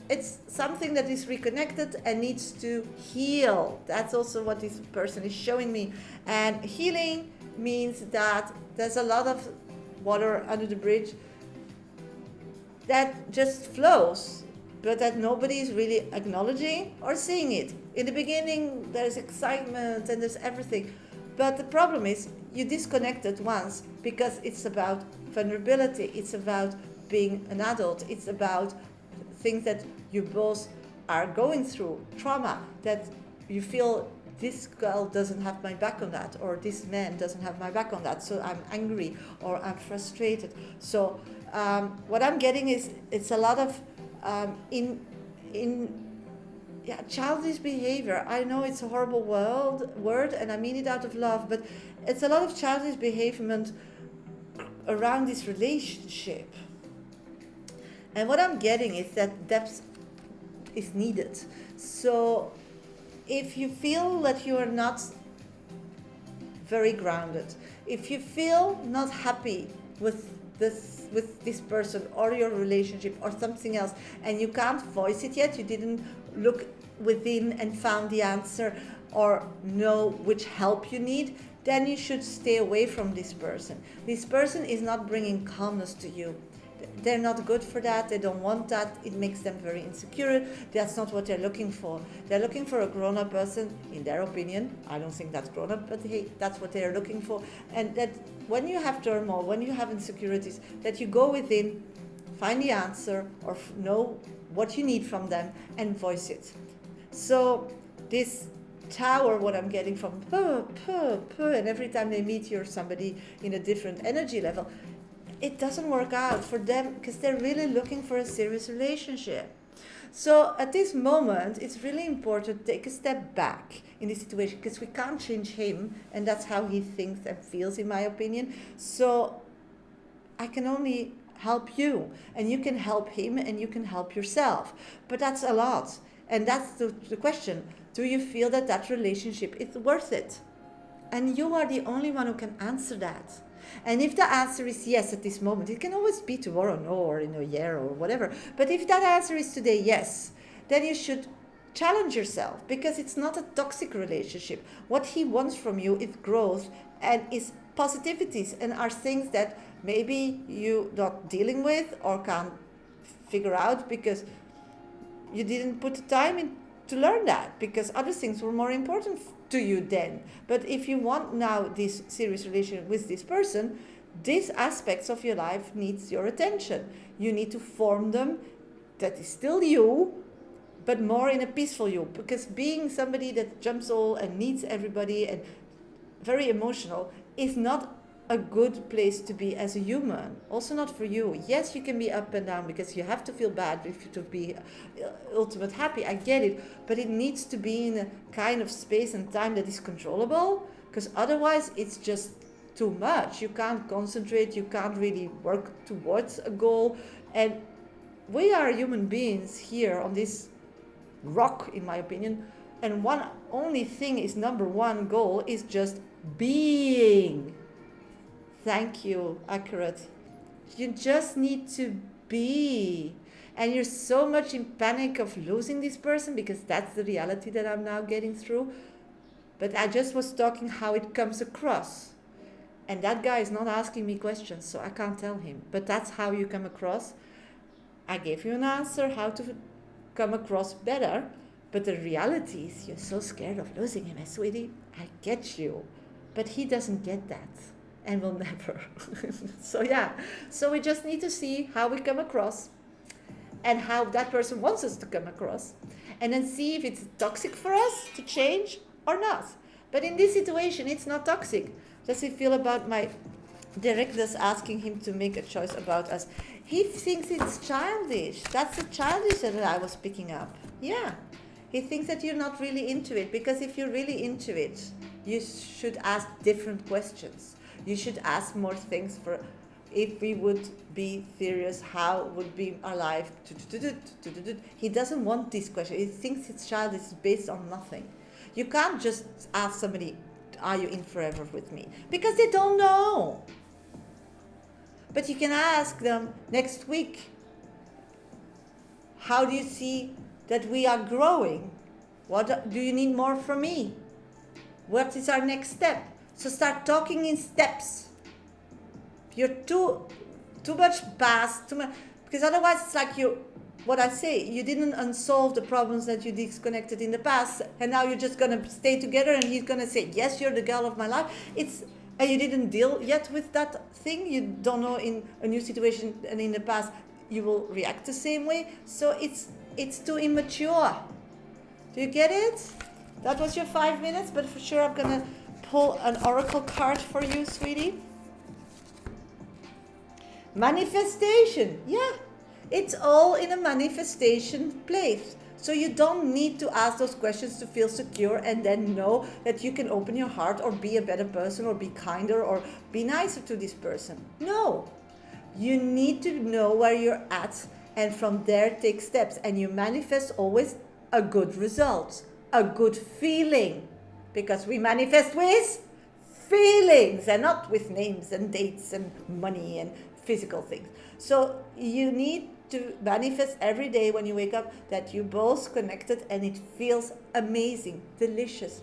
it's something that is reconnected and needs to heal. That's also what this person is showing me. And healing means that there's a lot of water under the bridge that just flows, but that nobody is really acknowledging or seeing it. In the beginning, there's excitement and there's everything. But the problem is you disconnected once because it's about vulnerability. It's about being an adult. It's about things that you both are going through, trauma, that you feel this girl doesn't have my back on that, or this man doesn't have my back on that, so I'm angry or I'm frustrated. So what I'm getting is it's a lot of childish behavior. I know it's a horrible word and I mean it out of love, but it's a lot of childish behavior around this relationship. And what I'm getting is that depth is needed. So if you feel that you are not very grounded, if you feel not happy with this person or your relationship or something else, and you can't voice it yet, you didn't look within and found the answer or know which help you need, then you should stay away from this person. This person is not bringing calmness to you. They're not good for that. They don't want that. It makes them very insecure. That's not what they're looking for. They're looking for a grown-up person, in their opinion. I don't think that's grown-up, but hey, that's what they're looking for. And that when you have turmoil, when you have insecurities, that you go within, find the answer, or know what you need from them and voice it. So this tower, what I'm getting from and every time they meet you or somebody in a different energy level, it doesn't work out for them because they're really looking for a serious relationship. So at this moment, it's really important to take a step back in this situation because we can't change him, and that's how he thinks and feels, in my opinion. So I can only help you, and you can help him, and you can help yourself. But that's a lot. And that's the question. Do you feel that that relationship is worth it? And you are the only one who can answer that. And if the answer is yes at this moment, it can always be tomorrow, no, or in a year or whatever. But if that answer is today yes, then you should challenge yourself, because it's not a toxic relationship. What he wants from you is growth and is positivities and are things that maybe you're not dealing with or can't figure out because you didn't put the time in to learn that, because other things were more important to you then. But if you want now this serious relationship with this person, these aspects of your life needs your attention. You need to form them. That is still you, but more in a peaceful you, because being somebody that jumps all and needs everybody and very emotional is not a good place to be as a human. Also not for you. Yes, you can be up and down because you have to feel bad to be ultimate happy. I get it. But it needs to be in a kind of space and time that is controllable, because otherwise it's just too much. You can't concentrate. You can't really work towards a goal. And we are human beings here on this rock, in my opinion. And one only thing is number one goal is just being. Thank you, accurate. You just need to be. And you're so much in panic of losing this person, because that's the reality that I'm now getting through. But I just was talking how it comes across. And that guy is not asking me questions, so I can't tell him. But that's how you come across. I gave you an answer how to come across better. But the reality is you're so scared of losing him, sweetie. I get you. But he doesn't get that and will never. So yeah, so we just need to see how we come across and how that person wants us to come across, and then see if it's toxic for us to change or not. But in this situation, it's not toxic. Does he feel about my directors asking him to make a choice about us? He thinks it's childish. That's the childish that I was picking up. Yeah. He thinks that you're not really into it, because if you're really into it, you should ask different questions. You should ask more things. For if we would be serious, how would be our life? He doesn't want these questions. He thinks his child is based on nothing. You can't just ask somebody, are you in forever with me? Because they don't know. But you can ask them next week, how do you see that we are growing? What do you need more from me? What is our next step? So start talking in steps. You're too much past, because otherwise it's like what I say, you didn't unsolve the problems that you disconnected in the past, and now you're just gonna stay together, and he's gonna say, yes, you're the girl of my life. And you didn't deal yet with that thing. You don't know, in a new situation and in the past you will react the same way. So it's too immature. Do you get it? That was your 5 minutes, but for sure I'm gonna pull an oracle card for you, sweetie. Manifestation. Yeah, it's all in a manifestation place. So you don't need to ask those questions to feel secure and then know that you can open your heart or be a better person or be kinder or be nicer to this person. No, you need to know where you're at, and from there take steps, and you manifest always a good result, a good feeling, because we manifest with feelings and not with names and dates and money and physical things. So you need to manifest every day when you wake up that you both connected and it feels amazing, delicious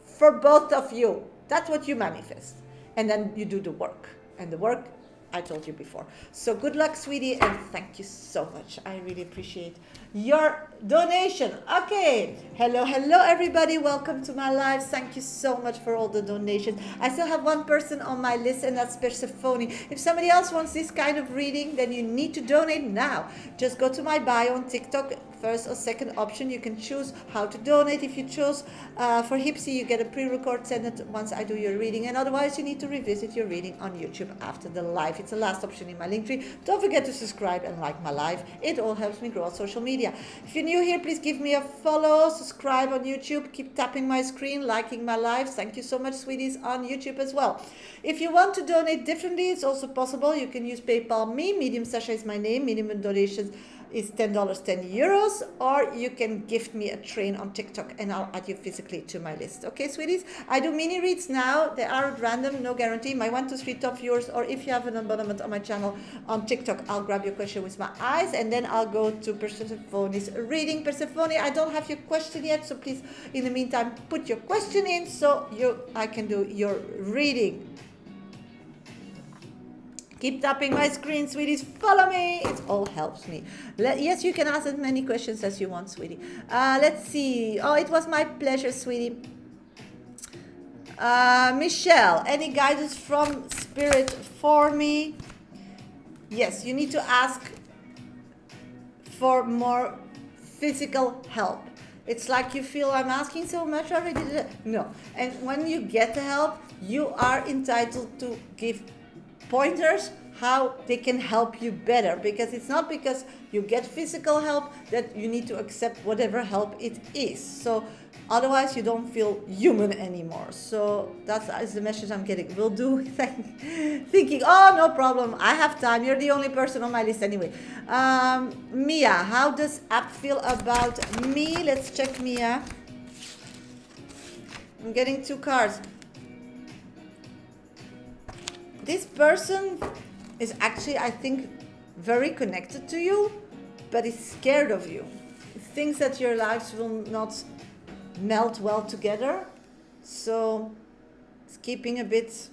for both of you. That's what you manifest. And then you do the work. And the work, I told you before. So good luck, sweetie, and thank you so much. I really appreciate your donation. Okay. Hello, everybody. Welcome to my live. Thank you so much for all the donations. I still have one person on my list, and that's Persephone. If somebody else wants this kind of reading, then you need to donate now. Just go to my bio on TikTok. First or second option, you can choose how to donate. If you choose for Hipsy, you get a pre-record, send it once I do your reading, and otherwise you need to revisit your reading on YouTube after the live. It's the last option in my link tree. Don't forget to subscribe and like my live. It all helps me grow on social media. If you're new here, please give me a follow, subscribe on YouTube, keep tapping my screen, liking my lives. Thank you so much, sweeties, on YouTube as well. If you want to donate differently, it's also possible. You can use PayPal me. Medium Shasha is my name. Minimum donations is $10, €10, or you can gift me a train on TikTok and I'll add you physically to my list. Okay, sweeties? I do mini reads now. They are at random, no guarantee. My 1, 2, 3 top viewers, or if you have an abonnement on my channel on TikTok, I'll grab your question with my eyes and then I'll go to Persephone's reading. Persephone, I don't have your question yet, so please, in the meantime, put your question in so I can do your reading. Keep tapping my screen, sweeties. Follow me. It all helps me. Yes, you can ask as many questions as you want, sweetie. Let's see. Oh, it was my pleasure, sweetie. Michelle, any guidance from Spirit for me? Yes, you need to ask for more physical help. It's like you feel I'm asking so much already. No. And when you get the help, you are entitled to give pointers how they can help you better, because it's not because you get physical help that you need to accept whatever help it is. So otherwise you don't feel human anymore. So that's the message I'm getting. Will do. Thinking, oh, no problem, I have time, you're the only person on my list anyway. Mia, how does app feel about me? Let's check Mia. I'm getting 2 cards. This person is actually, I think, very connected to you, but is scared of you. It thinks that your lives will not melt well together. So it's keeping a bit,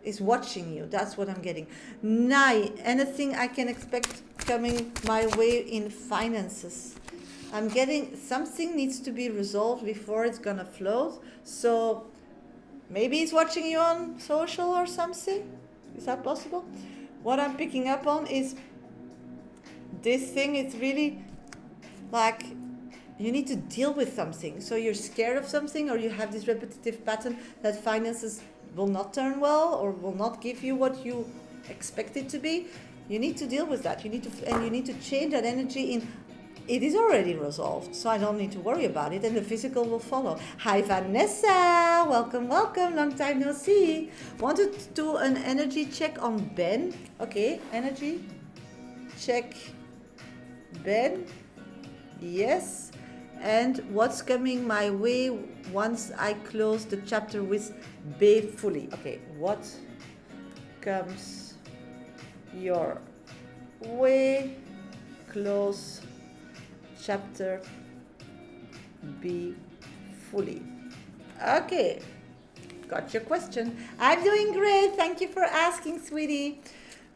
is watching you. That's what I'm getting. Nai, anything I can expect coming my way in finances? I'm getting something needs to be resolved before it's gonna float. So maybe he's watching you on social or something. Is that possible? What I'm picking up on is this thing. It's really like you need to deal with something. So you're scared of something, or you have this repetitive pattern that finances will not turn well or will not give you what you expect it to be. You need to deal with that. You need to change that energy in. It is already resolved, so I don't need to worry about it, and the physical will follow. Hi Vanessa, welcome, long time no see. Want to do an energy check on Ben? Okay, energy check Ben. Yes. And what's coming my way once I close the chapter with B fully? Okay, what comes your way? Close chapter B fully. Okay, got your question. I'm doing great. Thank you for asking, sweetie.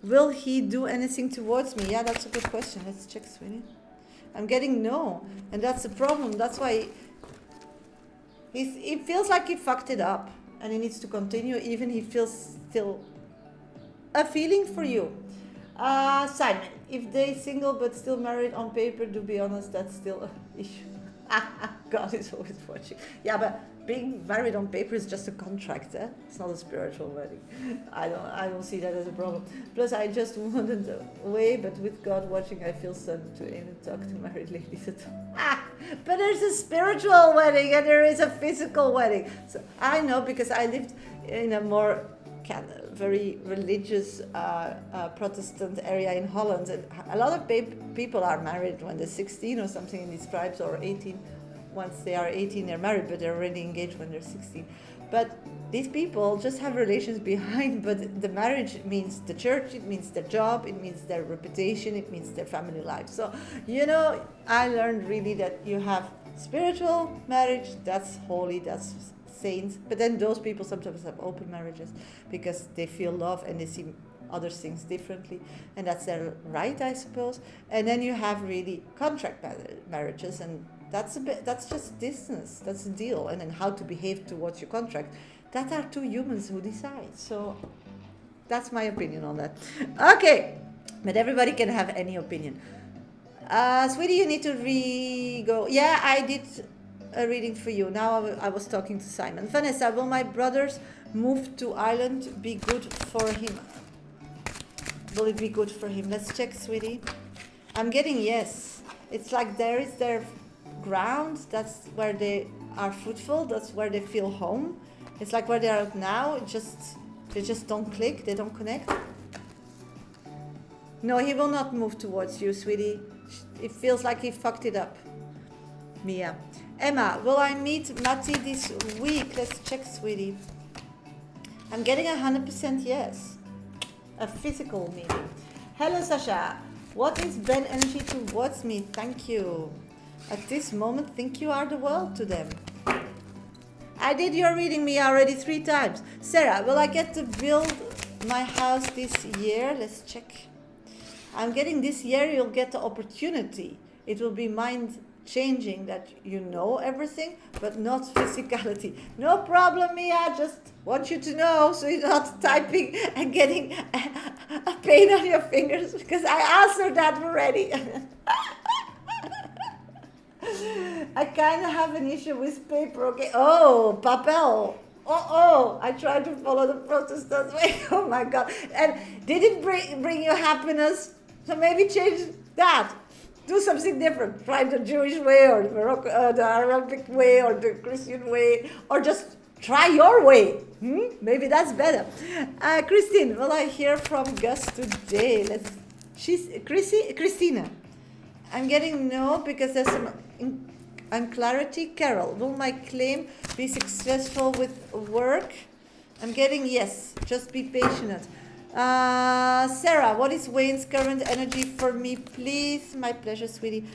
Will he do anything towards me? Yeah, that's a good question. Let's check, sweetie. I'm getting no, and that's the problem. That's why he feels like he fucked it up, and he needs to continue. Even he feels still a feeling for you. Simon, if they single but still married on paper, to be honest, that's still an issue. God is always watching. Yeah, but being married on paper is just a contract, eh? It's not a spiritual wedding. I don't see that as a problem. Plus, I just wanted away, but with God watching, I feel sent to aim and talk to married ladies at but there's a spiritual wedding and there is a physical wedding. So I know, because I lived in a more very religious Protestant area in Holland, and a lot of people are married when they're 16 or something in these tribes, or 18. Once they are 18, they're married, but they're already engaged when they're 16. But these people just have relations behind, but the marriage means the church, it means their job, it means their reputation, it means their family life. So, I learned really that you have spiritual marriage, that's holy, that's saints, but then those people sometimes have open marriages because they feel love and they see other things differently, and that's their right, I suppose. And then you have really contract marriages, and that's just business, that's a deal. And then how to behave towards your contract, that are two humans who decide. So that's my opinion on that. Okay, but everybody can have any opinion. Sweetie, you need to go. Yeah, I did a reading for you. Now I was talking to Simon. Vanessa, will my brother's move to Ireland be good for him? Will it be good for him? Let's check, sweetie. I'm getting yes. It's like there is their ground. That's where they are fruitful. That's where they feel home. It's like where they are now. They just don't click. They don't connect. No, he will not move towards you, sweetie. It feels like he fucked it up. Mia. Emma, will I meet Matti this week? Let's check, sweetie. I'm getting 100% yes. A physical meeting. Hello, Shasha. What is Ben energy towards me? Thank you. At this moment, think you are the world to them. I did your reading, Mia, already 3 times. Sarah, will I get to build my house this year? Let's check. I'm getting this year you'll get the opportunity. It will be mind-changing that you know everything, but not physicality. No problem, Mia. Just want you to know so you're not typing and getting a pain on your fingers, because I answered that already. I kind of have an issue with paper, okay? Oh, papel. Oh, I tried to follow the Protestant way. Oh my God. And did it bring you happiness? So maybe change that. Do something different. Try the Jewish way, or the Arabic way, or the Christian way, or just try your way. Maybe that's better. Christine, will I hear from Gus today? Christina. I'm getting no, because there's some unclarity. Carol, will my claim be successful with work? I'm getting yes. Just be patient. Sarah, what is Wayne's current energy for me, please? My pleasure, sweetie.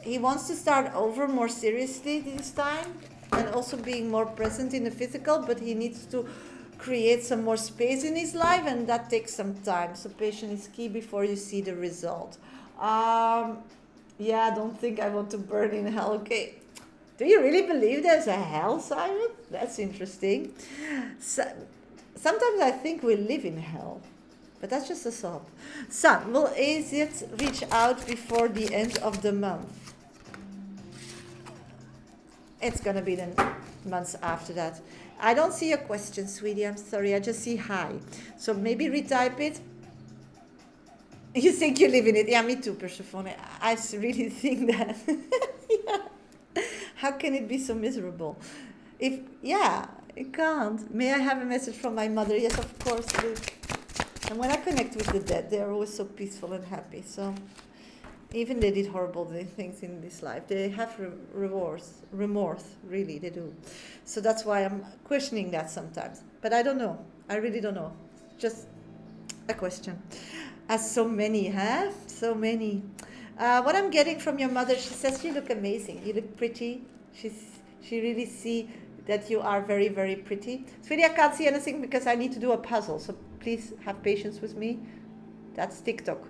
He wants to start over more seriously this time, and also being more present in the physical, but he needs to create some more space in his life, and that takes some time. So patience is key before you see the result. Yeah, I don't think I want to burn in hell. Okay. Do you really believe there's a hell, Simon? That's interesting. So, sometimes I think we live in hell, but that's just a thought. Sun, will AZ reach out before the end of the month? It's gonna be the months after that. I don't see a question, sweetie. I'm sorry. I just see hi. So maybe retype it. You think you live in it? Yeah, me too, Persephone. I really think that. Yeah. How can it be so miserable? If yeah, it can't. May I have a message from my mother? Yes, of course. And when I connect with the dead, they are always so peaceful and happy. So even they did horrible things in this life, they have remorse, really, they do. So that's why I'm questioning that sometimes. But I don't know. I really don't know. Just a question. As so many have, so many. What I'm getting from your mother, she says you look amazing. You look pretty. She really see that you are very, very pretty. Sweetie, I can't see anything because I need to do a puzzle. So please have patience with me. That's TikTok.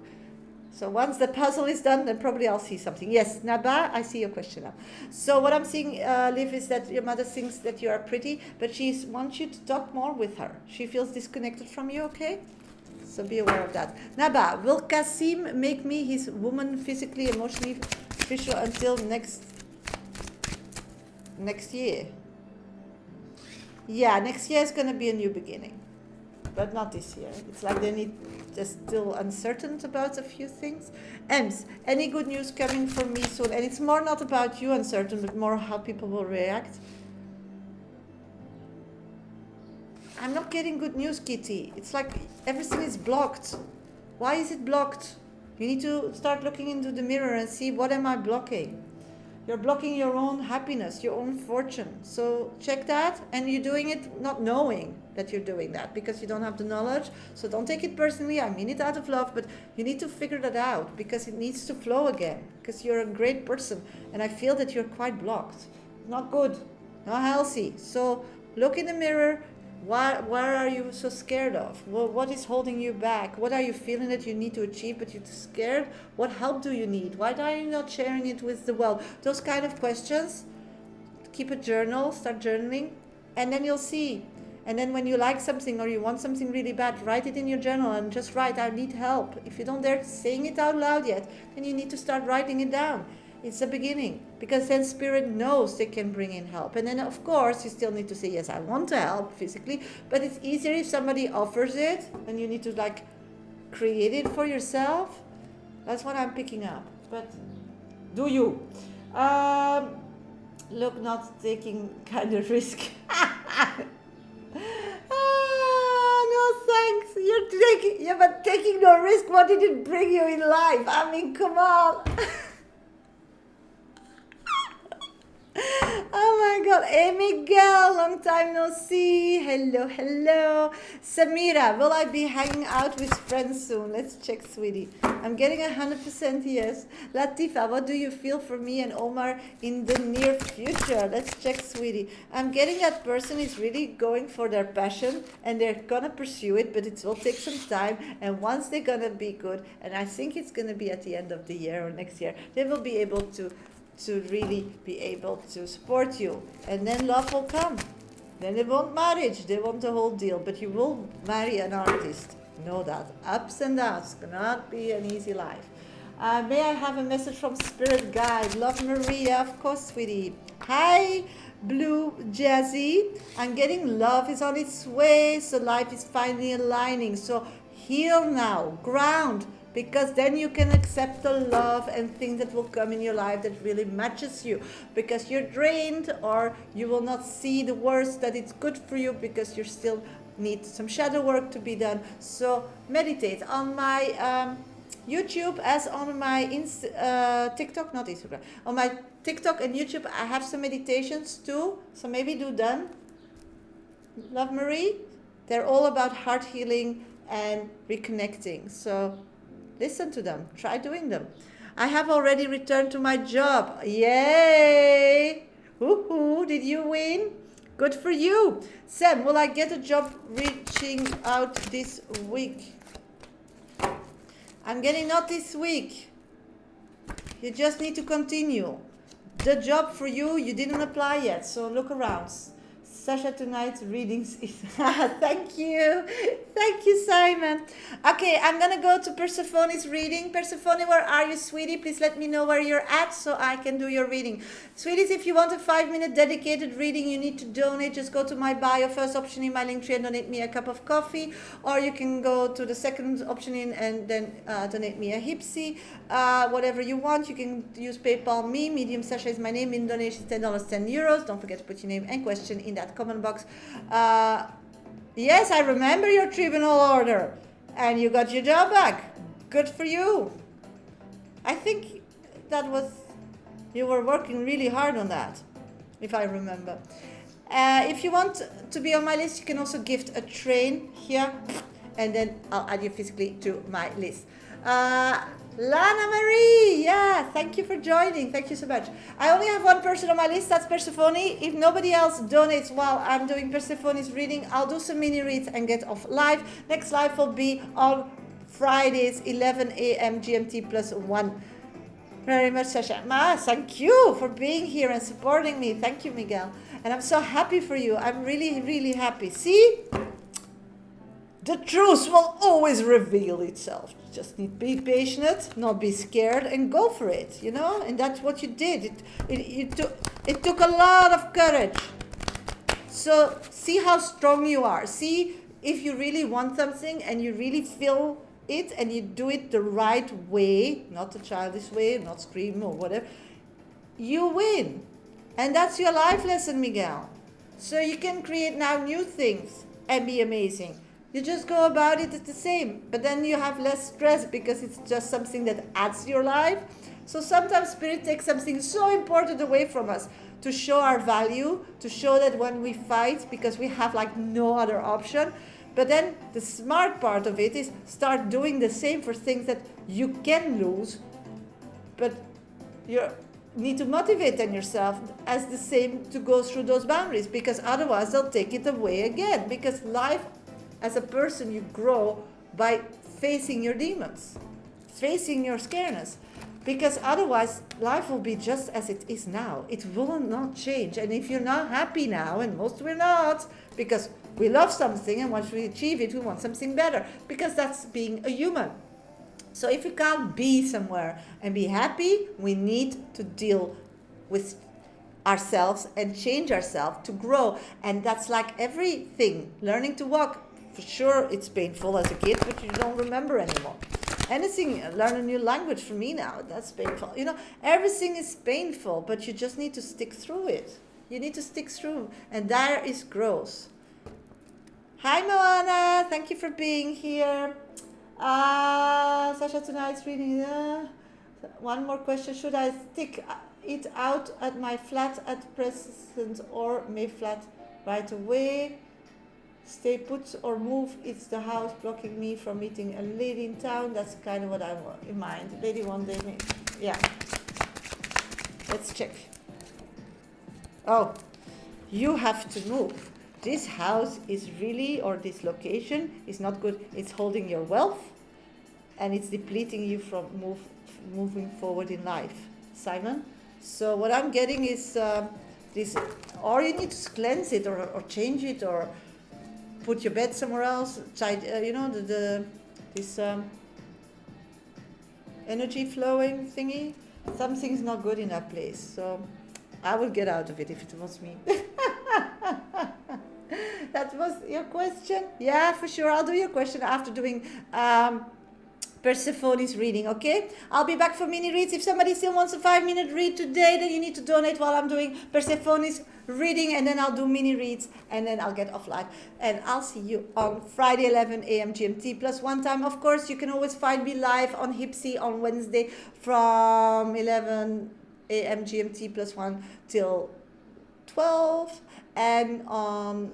So once the puzzle is done, then probably I'll see something. Yes, Naba, I see your question now. So what I'm seeing, Liv, is that your mother thinks that you are pretty, but she wants you to talk more with her. She feels disconnected from you, okay? So be aware of that. Naba, will Kasim make me his woman physically, emotionally, visual until next year? Yeah, next year is going to be a new beginning. But not this year. It's like they're still uncertain about a few things. Ems, any good news coming for me soon? And it's more not about you uncertain, but more how people will react. I'm not getting good news, Kitty. It's like everything is blocked. Why is it blocked? You need to start looking into the mirror and see, what am I blocking? You're blocking your own happiness, your own fortune. So check that, and you're doing it not knowing that you're doing that because you don't have the knowledge. So don't take it personally. I mean it out of love, but you need to figure that out because it needs to flow again because you're a great person. And I feel that you're quite blocked. Not good, not healthy. So look in the mirror. What are you so scared of? What is holding you back? What are you feeling that you need to achieve but you're scared? What help do you need? Why are you not sharing it with the world? Those kind of questions. Keep a journal, start journaling, and then you'll see. And then when you like something or you want something really bad, write it in your journal and just write, I need help. If you don't dare saying it out loud yet, then you need to start writing it down. It's the beginning, because then spirit knows they can bring in help. And then of course you still need to say, yes, I want to help physically, but it's easier if somebody offers it and you need to like create it for yourself. That's what I'm picking up. But do you? Look, not taking kind of risk. No thanks. You're taking, yeah, but taking no risk, what did it bring you in life? I mean, come on. Oh my God. Hey Miguel, long time no see. Hello, hello. Samira, will I be hanging out with friends soon? Let's check, sweetie. I'm getting 100% yes. Latifa, what do you feel for me and Omar in the near future? Let's check, sweetie. I'm getting that person is really going for their passion and they're gonna pursue it, but it will take some time. And once they're gonna be good, and I think it's gonna be at the end of the year or next year, they will be able to really be able to support you, and then love will come. Then they want marriage, they want the whole deal, but you will marry an artist. Know that. Ups and downs, cannot be an easy life. May I have a message from Spirit Guide? Love, Maria, of course, sweetie. Hi, Blue Jazzy. I'm getting love is on its way, so life is finally aligning. So heal now, ground, because then you can accept the love and things that will come in your life that really matches you, because you're drained, or you will not see the worst that it's good for you because you still need some shadow work to be done. So meditate on my YouTube as on my TikTok, not Instagram, on my TikTok and YouTube. I have some meditations too, so maybe do them. Love, Marie. They're all about heart healing and reconnecting. So listen to them. Try doing them. I have already returned to my job. Yay! Woohoo! Did you win? Good for you. Sam, will I get a job reaching out this week? I'm getting not this week. You just need to continue. The job for you, you didn't apply yet, so look around. Shasha, tonight's readings is... Thank you. Thank you, Simon. Okay, I'm going to go to Persephone's reading. Persephone, where are you, sweetie? Please let me know where you're at so I can do your reading. Sweeties, if you want a 5-minute dedicated reading, you need to donate. Just go to my bio, first option in my link tree, and donate me a cup of coffee. Or you can go to the second option in and then donate me a hipsy. Whatever you want. You can use PayPal me. Medium Shasha is my name. In donation $10, €10. Don't forget to put your name and question in that comment box. Yes, I remember your tribunal order, and you got your job back. Good for you. I think that was, you were working really hard on that, if I remember. If you want to be on my list, you can also gift a train here, and then I'll add you physically to my list. Lana Marie, yeah, thank you for joining. Thank you so much. I only have one person on my list, that's Persephone. If nobody else donates while I'm doing Persephone's reading, I'll do some mini reads and get off live. Next live will be on Fridays, 11 a.m. GMT plus 1. Very much, Shasha. Thank you for being here and supporting me. Thank you, Miguel. And I'm so happy for you. I'm really, really happy. See? The truth will always reveal itself. You just need to be patient, not be scared, and go for it, you know? And that's what you did. It took a lot of courage. So see how strong you are. See if you really want something and you really feel it and you do it the right way, not the childish way, not scream or whatever, you win. And that's your life lesson, Miguel. So you can create now new things and be amazing. You just go about it the same, but then you have less stress because it's just something that adds to your life. So sometimes Spirit takes something so important away from us to show our value, to show that when we fight, because we have like no other option. But then the smart part of it is start doing the same for things that you can lose, but you need to motivate yourself as the same to go through those boundaries, because otherwise they'll take it away again. Because life, as a person, you grow by facing your demons, facing your scaredness, because otherwise life will be just as it is now. It will not change. And if you're not happy now, and most we're not, because we love something and once we achieve it, we want something better, because that's being a human. So if you can't be somewhere and be happy, we need to deal with ourselves and change ourselves to grow. And that's like everything. Learning to walk, for sure it's painful as a kid, but you don't remember anymore. Anything, learn a new language for me now, that's painful. You know, everything is painful, but you just need to stick through it. You need to stick through, and there is growth. Hi Moana, thank you for being here. Shasha, tonight's reading. One more question. Should I stick it out at my flat at present or may flat right away? Stay put or move? It's the house blocking me from meeting a lady in town. That's kind of what I want in mind. Lady one day. Yeah. Let's check. Oh, you have to move. This house is really, or this location is not good. It's holding your wealth and it's depleting you from moving forward in life, Simon. So what I'm getting is this, or you need to cleanse it or change it or put your bed somewhere else. You know, this energy flowing thingy. Something's not good in that place. So I would get out of it if it was me. That was your question? Yeah, for sure. I'll do your question after doing Persephone's reading, okay? I'll be back for mini reads. If somebody still wants a 5-minute read today, then you need to donate while I'm doing Persephone's reading, and then I'll do mini reads, and then I'll get offline. And I'll see you on Friday, 11 a.m. GMT plus 1 time. Of course, you can always find me live on Hipsy on Wednesday from 11 a.m. GMT plus 1 till 12, and on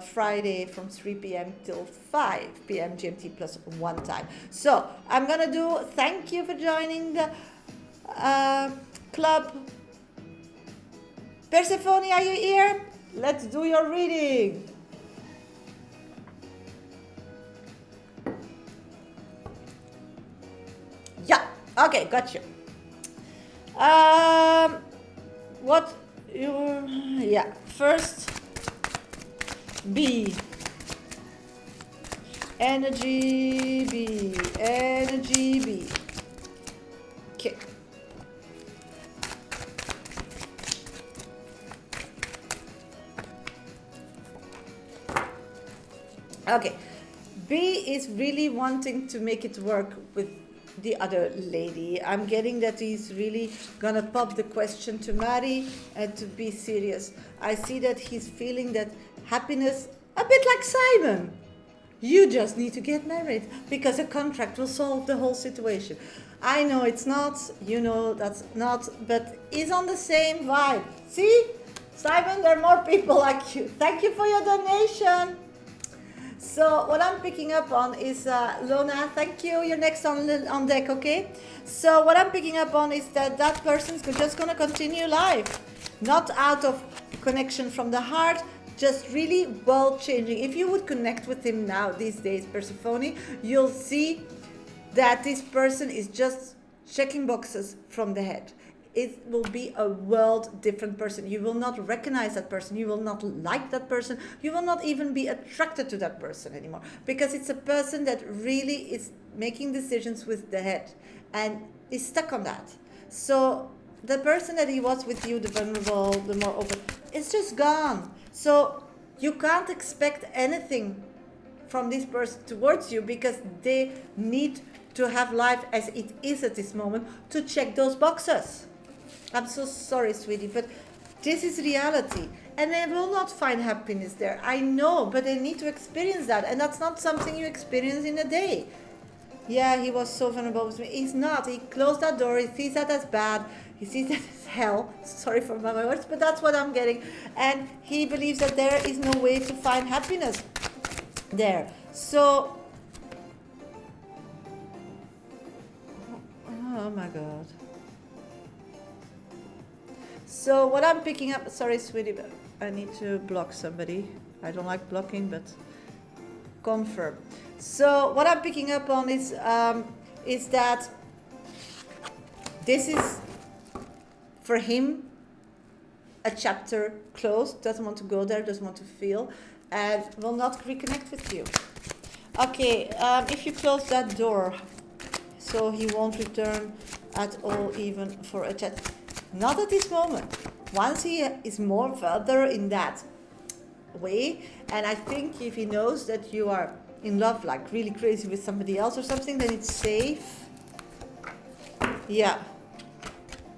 Friday from 3 p.m. till 5 p.m. GMT plus 1 time. So I'm gonna do, thank you for joining the club. Persephone, are you here? Let's do your reading. Yeah, okay, got you. What you, yeah, first B. Energy B. Energy B. Okay. Okay. B is really wanting to make it work with the other lady. I'm getting that he's really gonna pop the question to marry and to be serious. I see that he's feeling that happiness, a bit like Simon. You just need to get married because a contract will solve the whole situation. I know it's not, you know that's not, but he's on the same vibe. See? Simon, there are more people like you. Thank you for your donation. So what I'm picking up on is, Lona, thank you. You're next on deck, okay? So what I'm picking up on is that that person's just going to continue life. Not out of connection from the heart, just really world changing. If you would connect with him now, these days, Persephone, you'll see that this person is just checking boxes from the head. It will be a world different person. You will not recognize that person. You will not like that person. You will not even be attracted to that person anymore, because it's a person that really is making decisions with the head and is stuck on that. So the person that he was with you, the vulnerable, the more open, it's just gone. So you can't expect anything from this person towards you, because they need to have life as it is at this moment to check those boxes. I'm so sorry, sweetie, but this is reality. And they will not find happiness there. I know, but they need to experience that. And that's not something you experience in a day. Yeah, he was so vulnerable with me. He's not. He closed that door. He sees that as bad. He sees that as hell. Sorry for my words, but that's what I'm getting. And he believes that there is no way to find happiness there. So, oh my God. So what I'm picking up, sorry sweetie, but I need to block somebody. I don't like blocking, but confirm. So what I'm picking up on is that this is for him a chapter closed, doesn't want to go there, doesn't want to feel, and will not reconnect with you. Okay, if you close that door, so he won't return at all, even for a chat. Not at this moment. Once he is more further in that way, and I think if he knows that you are in love, like really crazy with somebody else or something, then it's safe. Yeah.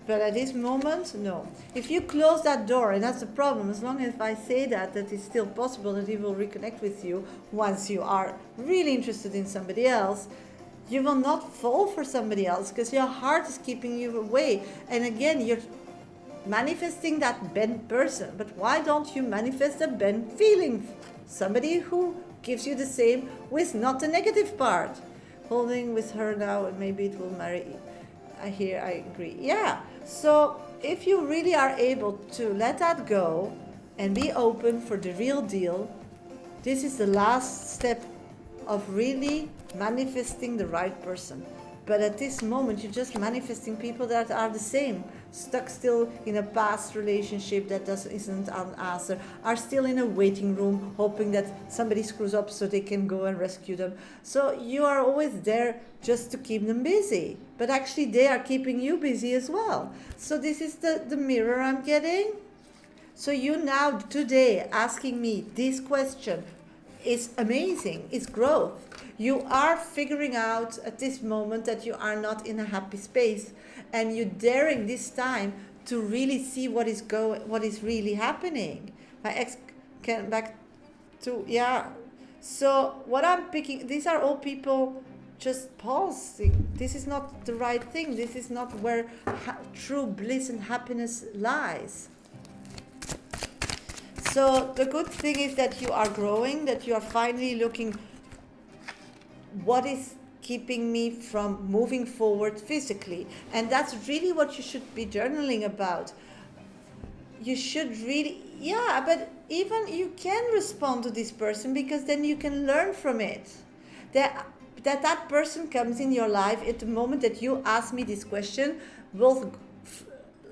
But at this moment, no. If you close that door, and that's the problem, as long as I say that it's still possible that he will reconnect with you once you are really interested in somebody else, you will not fall for somebody else because your heart is keeping you away. And again, you're manifesting that bent person. But why don't you manifest a bent feeling? Somebody who gives you the same with not the negative part. Holding with her now, and maybe it will marry. I agree. Yeah. So if you really are able to let that go and be open for the real deal, this is the last step of really manifesting the right person. But at this moment, you're just manifesting people that are the same, stuck still in a past relationship that isn't an answer, are still in a waiting room, hoping that somebody screws up so they can go and rescue them. So you are always there just to keep them busy. But actually, they are keeping you busy as well. So this is the mirror I'm getting. So you now, today, asking me this question is amazing. It's growth. You are figuring out at this moment that you are not in a happy space, and you're daring this time to really see what is really happening. My ex came back to, yeah. So what I'm picking, these are all people just pausing. This is not the right thing. This is not where true bliss and happiness lies. So the good thing is that you are growing, that you are finally looking, what is keeping me from moving forward physically? And that's really what you should be journaling about. You should really, yeah, but even you can respond to this person, because then you can learn from it. That person comes in your life at the moment that you ask me this question will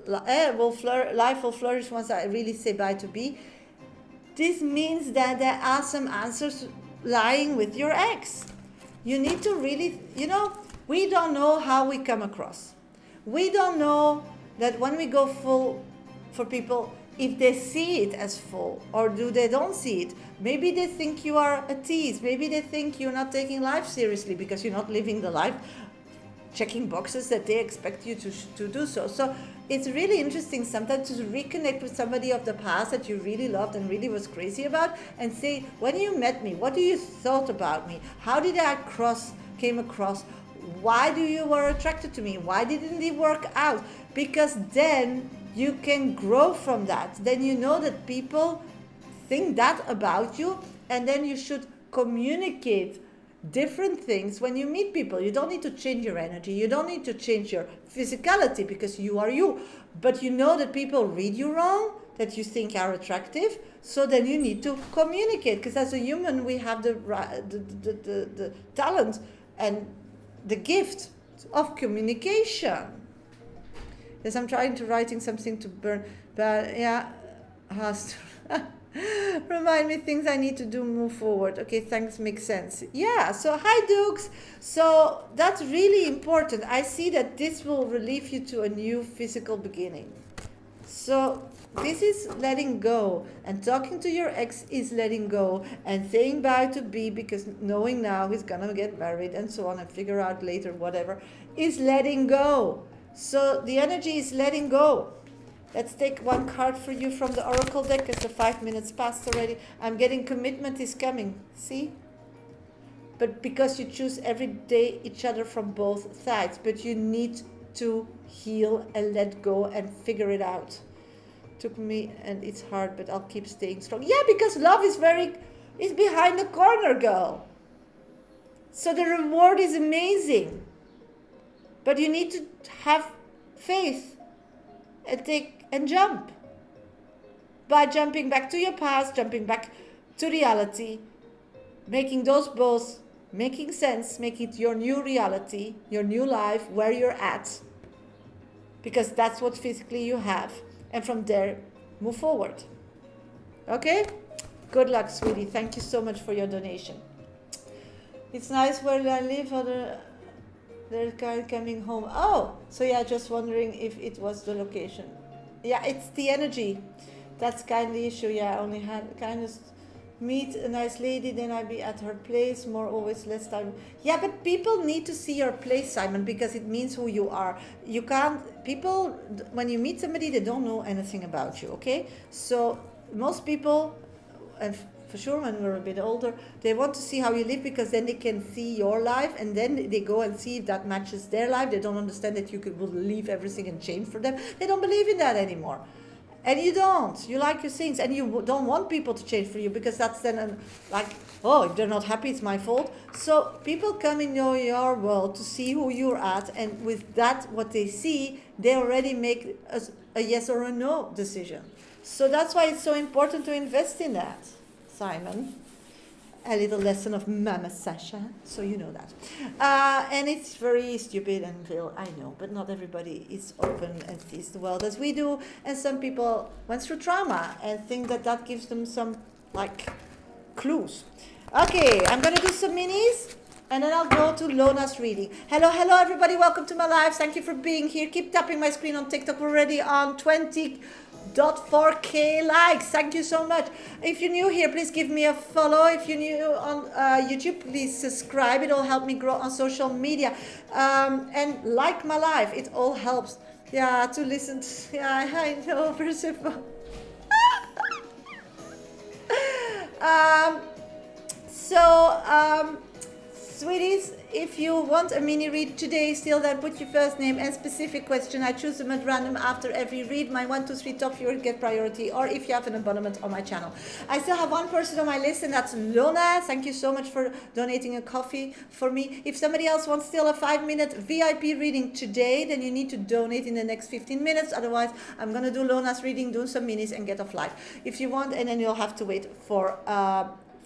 life will flourish once I really say bye to B. This means that there are some answers lying with your ex. You need to really, we don't know how we come across. We don't know that when we go full for people, if they see it as full or do they don't see it. Maybe they think you are a tease. Maybe they think you're not taking life seriously because you're not living the life, checking boxes that they expect you to do so. So it's really interesting sometimes to reconnect with somebody of the past that you really loved and really was crazy about and say, when you met me, what do you thought about me? How did I came across? Why do you were attracted to me? Why didn't it work out? Because then you can grow from that. Then you know that people think that about you, and then you should communicate different things when you meet people. You don't need to change your energy. You don't need to change your physicality because you are you. But you know that people read you wrong, that you think are attractive. So then you need to communicate, because as a human we have the talent and the gift of communication. Yes, I'm trying to writing something to burn, but yeah, has to remind me things I need to do, move forward. Okay, thanks, makes sense. Yeah, so hi Dukes. So that's really important. I see that this will relieve you to a new physical beginning. So this is letting go, and talking to your ex is letting go, and saying bye to B because knowing now he's gonna get married and so on and figure out later whatever is letting go. So the energy is letting go. Let's take one card for you from the Oracle deck. It's the 5 minutes past already. I'm getting commitment is coming. See? But because you choose every day each other from both sides. But you need to heal and let go and figure it out. Took me, and it's hard, but I'll keep staying strong. Yeah, because love is behind the corner, girl. So the reward is amazing. But you need to have faith and jump. By jumping back to your past, jumping back to reality, making those both making sense, make it your new reality, your new life, where you're at. Because that's what physically you have. And from there, move forward. Okay? Good luck, sweetie. Thank you so much for your donation. It's nice where I live. They're kind of coming home. Oh, so yeah, just wondering if it was the location. Yeah, it's the energy. That's kind of the issue. Yeah, I only had kind of meet a nice lady, then I'd be at her place, more always, less time. Yeah, but people need to see your place, Simon, because it means who you are. You can't, people, when you meet somebody, they don't know anything about you, okay? So most people, and for sure when we're a bit older, they want to see how you live because then they can see your life and then they go and see if that matches their life. They don't understand that you could leave everything and change for them. They don't believe in that anymore. And you don't. You like your things and you don't want people to change for you because that's then oh, if they're not happy, it's my fault. So people come in your world to see who you're at, and with that, what they see, they already make a yes or a no decision. So that's why it's so important to invest in that. Simon, a little lesson of Mama Shasha, so you know that. And it's very stupid and real, I know, but not everybody is open and sees the world as we do. And some people went through trauma and think that gives them some, clues. Okay, I'm going to do some minis. And then I'll go to Lona's reading. Hello everybody, welcome to my live. Thank you for being here. Keep tapping my screen on TikTok. We're already on 20.4k likes. Thank you so much. If you're new here, please give me a follow. If you're new on YouTube, please subscribe. It'll help me grow on social media. And like my live, it all helps. Yeah, to listen to, yeah, I know, Persephone. Sweeties, if you want a mini read today, still then put your first name and specific question. I choose them at random after every read. My 1, 2, 3 top viewers get priority, or if you have an abonnement on my channel. I still have one person on my list, and that's Lona. Thank you so much for donating a coffee for me. If somebody else wants still a 5-minute VIP reading today, then you need to donate in the next 15 minutes. Otherwise, I'm going to do Lona's reading, do some minis, and get off live. If you want, and then you'll have to wait for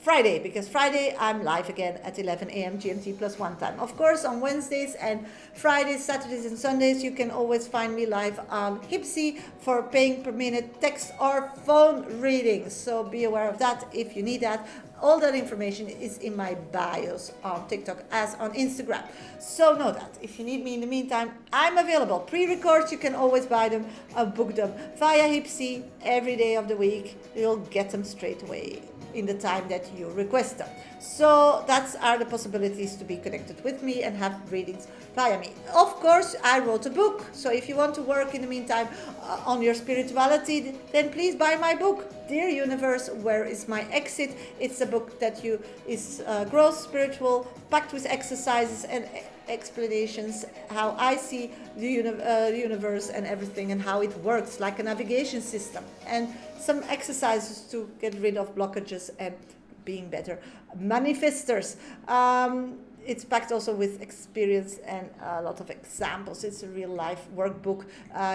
Friday, because Friday I'm live again at 11 a.m. GMT plus 1 time. Of course, on Wednesdays and Fridays, Saturdays and Sundays, you can always find me live on Hipsy for paying per minute text or phone readings. So be aware of that if you need that. All that information is in my bios on TikTok as on Instagram. So know that. If you need me in the meantime, I'm available. Pre-records, you can always buy them or book them via Hipsy every day of the week. You'll get them straight away in the time that you request them. So that's are the possibilities to be connected with me and have readings via me. Of course, I wrote a book. So if you want to work in the meantime on your spirituality, then please buy my book, Dear Universe, Where Is My Exit? It's a book that is growth spiritual, packed with exercises and explanations, how I see the universe and everything and how it works, like a navigation system, and some exercises to get rid of blockages and being better manifestors. It's packed also with experience and a lot of examples. It's a real life workbook.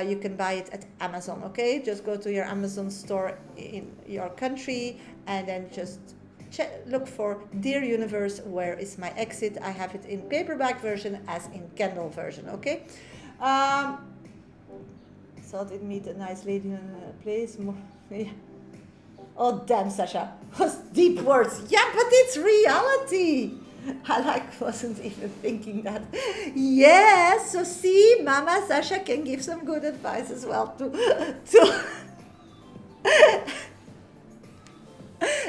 You can buy it at Amazon, okay? Just go to your Amazon store in your country and then just look for Dear Universe, Where Is My Exit? I have it in paperback version as in Kindle version, okay? So I did meet a nice lady in a place. Yeah. Oh, damn, Shasha. Those deep words. Yeah, but it's reality. I wasn't even thinking that. Yes, so see, Mama Shasha can give some good advice as well to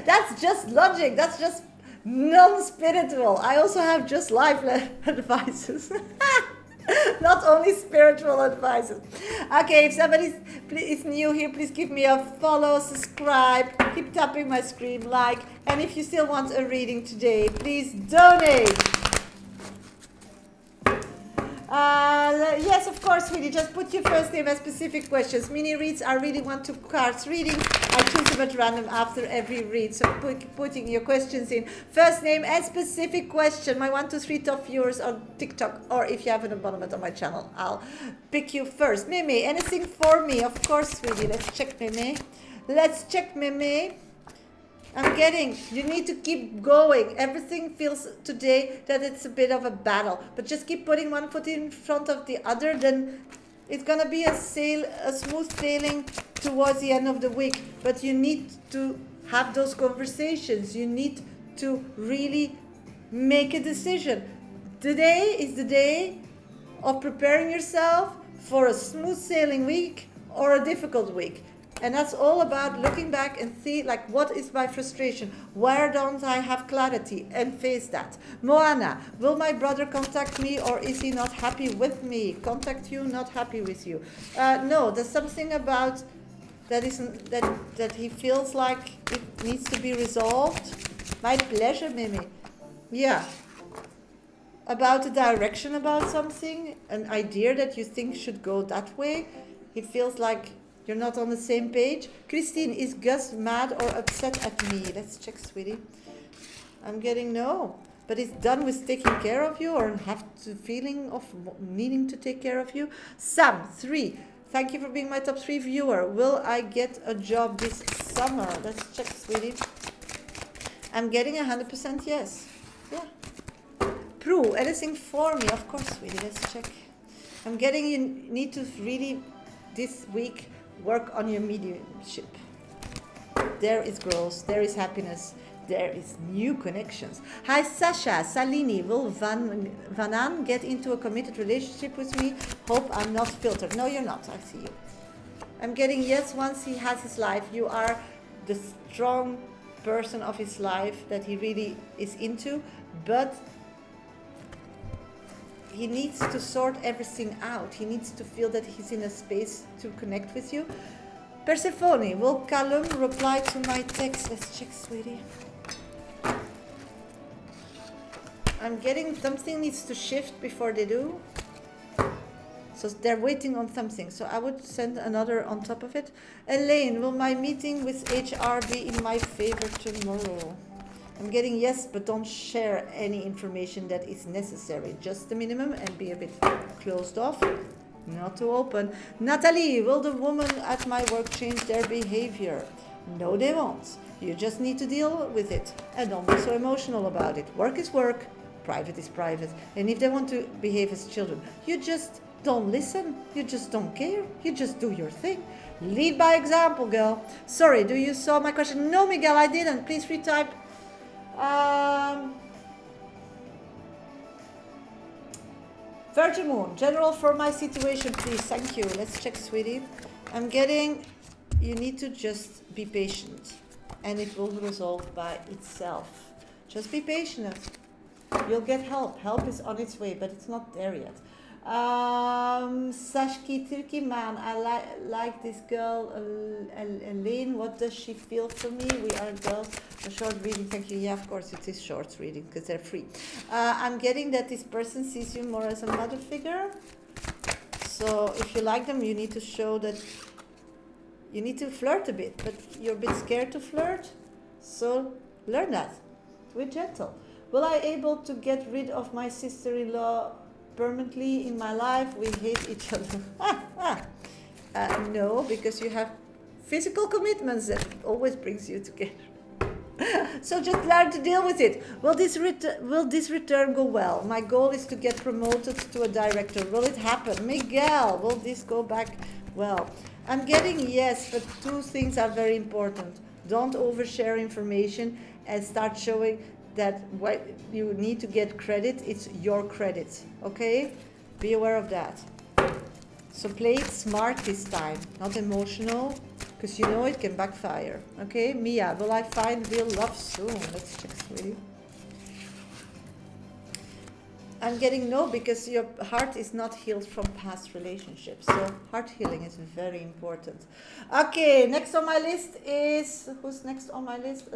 That's just logic. That's just non-spiritual. I also have just life advices. Not only spiritual advices. Okay, if somebody is new here, please give me a follow, subscribe, keep tapping my screen, like, and if you still want a reading today, please donate. Yes, of course, sweetie. Just put your first name and specific questions. Mini reads are really 1-2 cards readings. I choose them at random after every read. So putting your questions in. First name and specific question. My 1, 2, 3 top viewers on TikTok, or if you have an abonnement on my channel, I'll pick you first. Mimi, anything for me? Of course, sweetie. Let's check Mimi. Let's check Mimi. I'm getting, you need to keep going. Everything feels today that it's a bit of a battle, but just keep putting one foot in front of the other, then it's going to be a smooth sailing towards the end of the week. But you need to have those conversations. You need to really make a decision. Today is the day of preparing yourself for a smooth sailing week or a difficult week. And that's all about looking back and see, like, what is my frustration? Where don't I have clarity? And face that. Moana, will my brother contact me or is he not happy with me? Contact you, not happy with you. No, there's something about that he feels like it needs to be resolved. My pleasure, Mimi. Yeah. About a direction about something, an idea that you think should go that way. He feels like you're not on the same page. Christine, is Gus mad or upset at me? Let's check, sweetie. I'm getting no. But he's done with taking care of you or have the feeling of needing to take care of you. Sam, 3. Thank you for being my top 3 viewer. Will I get a job this summer? Let's check, sweetie. I'm getting 100% yes. Yeah. Prue, anything for me? Of course, sweetie. Let's check. I'm getting you need to really this week work on your mediumship. There is growth, there is happiness, there is new connections. Hi Shasha, Salini, will Vanan get into a committed relationship with me? Hope I'm not filtered. No, you're not, I see you. I'm getting yes once he has his life. You are the strong person of his life that he really is into, but he needs to sort everything out. He needs to feel that he's in a space to connect with you. Persephone, will Callum reply to my text? Let's check, sweetie. I'm getting something needs to shift before they do. So they're waiting on something. So I would send another on top of it. Elaine, will my meeting with HR be in my favor tomorrow? I'm getting yes, but don't share any information that is necessary. Just the minimum and be a bit closed off. Not too open. Natalie, will the woman at my work change their behavior? No, they won't. You just need to deal with it and don't be so emotional about it. Work is work, private is private. And if they want to behave as children, you just don't listen. You just don't care. You just do your thing. Lead by example, girl. Sorry, do you saw my question? No, Miguel, I didn't. Please retype. Virgin Moon, general for my situation, please. Thank you. Let's check, sweetie. I'm getting, you need to just be patient and it will resolve by itself. Just be patient. You'll get help. Help is on its way, but it's not there yet. Sashki Turkey man, I like this girl, Elaine. What does she feel for me? We are girls. A short reading, thank you. Yeah, of course it is short reading because they're free. I'm getting that this person sees you more as a mother figure. So if you like them, you need to show that you need to flirt a bit, but you're a bit scared to flirt. So learn that. We're gentle. Will I able to get rid of my sister-in-law permanently in my life? We hate each other. No, because you have physical commitments that always brings you together. So just learn to deal with it. Will this return go well? My goal is to get promoted to a director. Will it happen? Miguel, will this go back well? I'm getting yes, but two things are very important. Don't overshare information and start showing that what you need to get credit, it's your credit, okay? Be aware of that. So play it smart this time, not emotional, because you know it can backfire, okay? Mia, will I find real love soon? Let's check, sweetie. I'm getting no, because your heart is not healed from past relationships. So heart healing is very important. Okay, next on my list is, who's next on my list?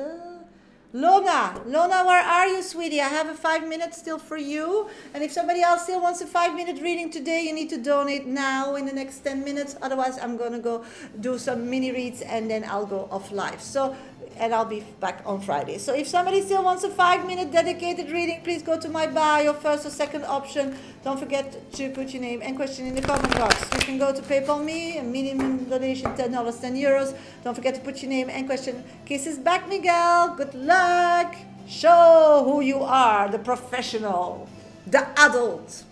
Lona, where are you, sweetie? I have a 5 minutes still for you. And if somebody else still wants a 5-minute reading today, you need to donate now in the next 10 minutes. Otherwise, I'm going to go do some mini reads and then I'll go off live. So, and I'll be back on Friday. So if somebody still wants a 5-minute dedicated reading, please go to my bio, first or second option. Don't forget to put your name and question in the comment box. You can go to PayPal me, a minimum donation $10, €10. Don't forget to put your name and question. Kisses back, Miguel. Good luck. Show who you are, the professional, the adult,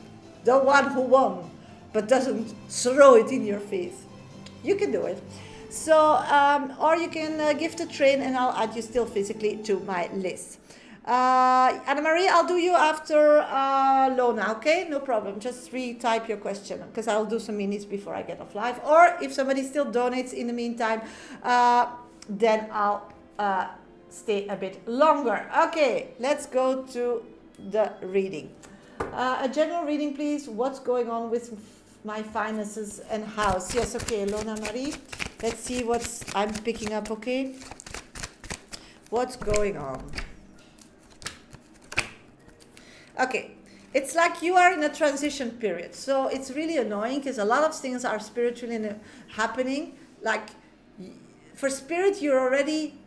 the one who won, but doesn't throw it in your face. You can do it. So, or you can gift a train and I'll add you still physically to my list. Anna Marie, I'll do you after Lona, okay? No problem. Just retype your question because I'll do some minutes before I get off live. Or if somebody still donates in the meantime, then I'll stay a bit longer. Okay, let's go to the reading. A general reading, please. What's going on with my finances and house? Yes, okay, Lona Marie. Let's see what I'm picking up, okay? What's going on? Okay, it's like you are in a transition period. So it's really annoying because a lot of things are spiritually happening. Like for spirit, you're already,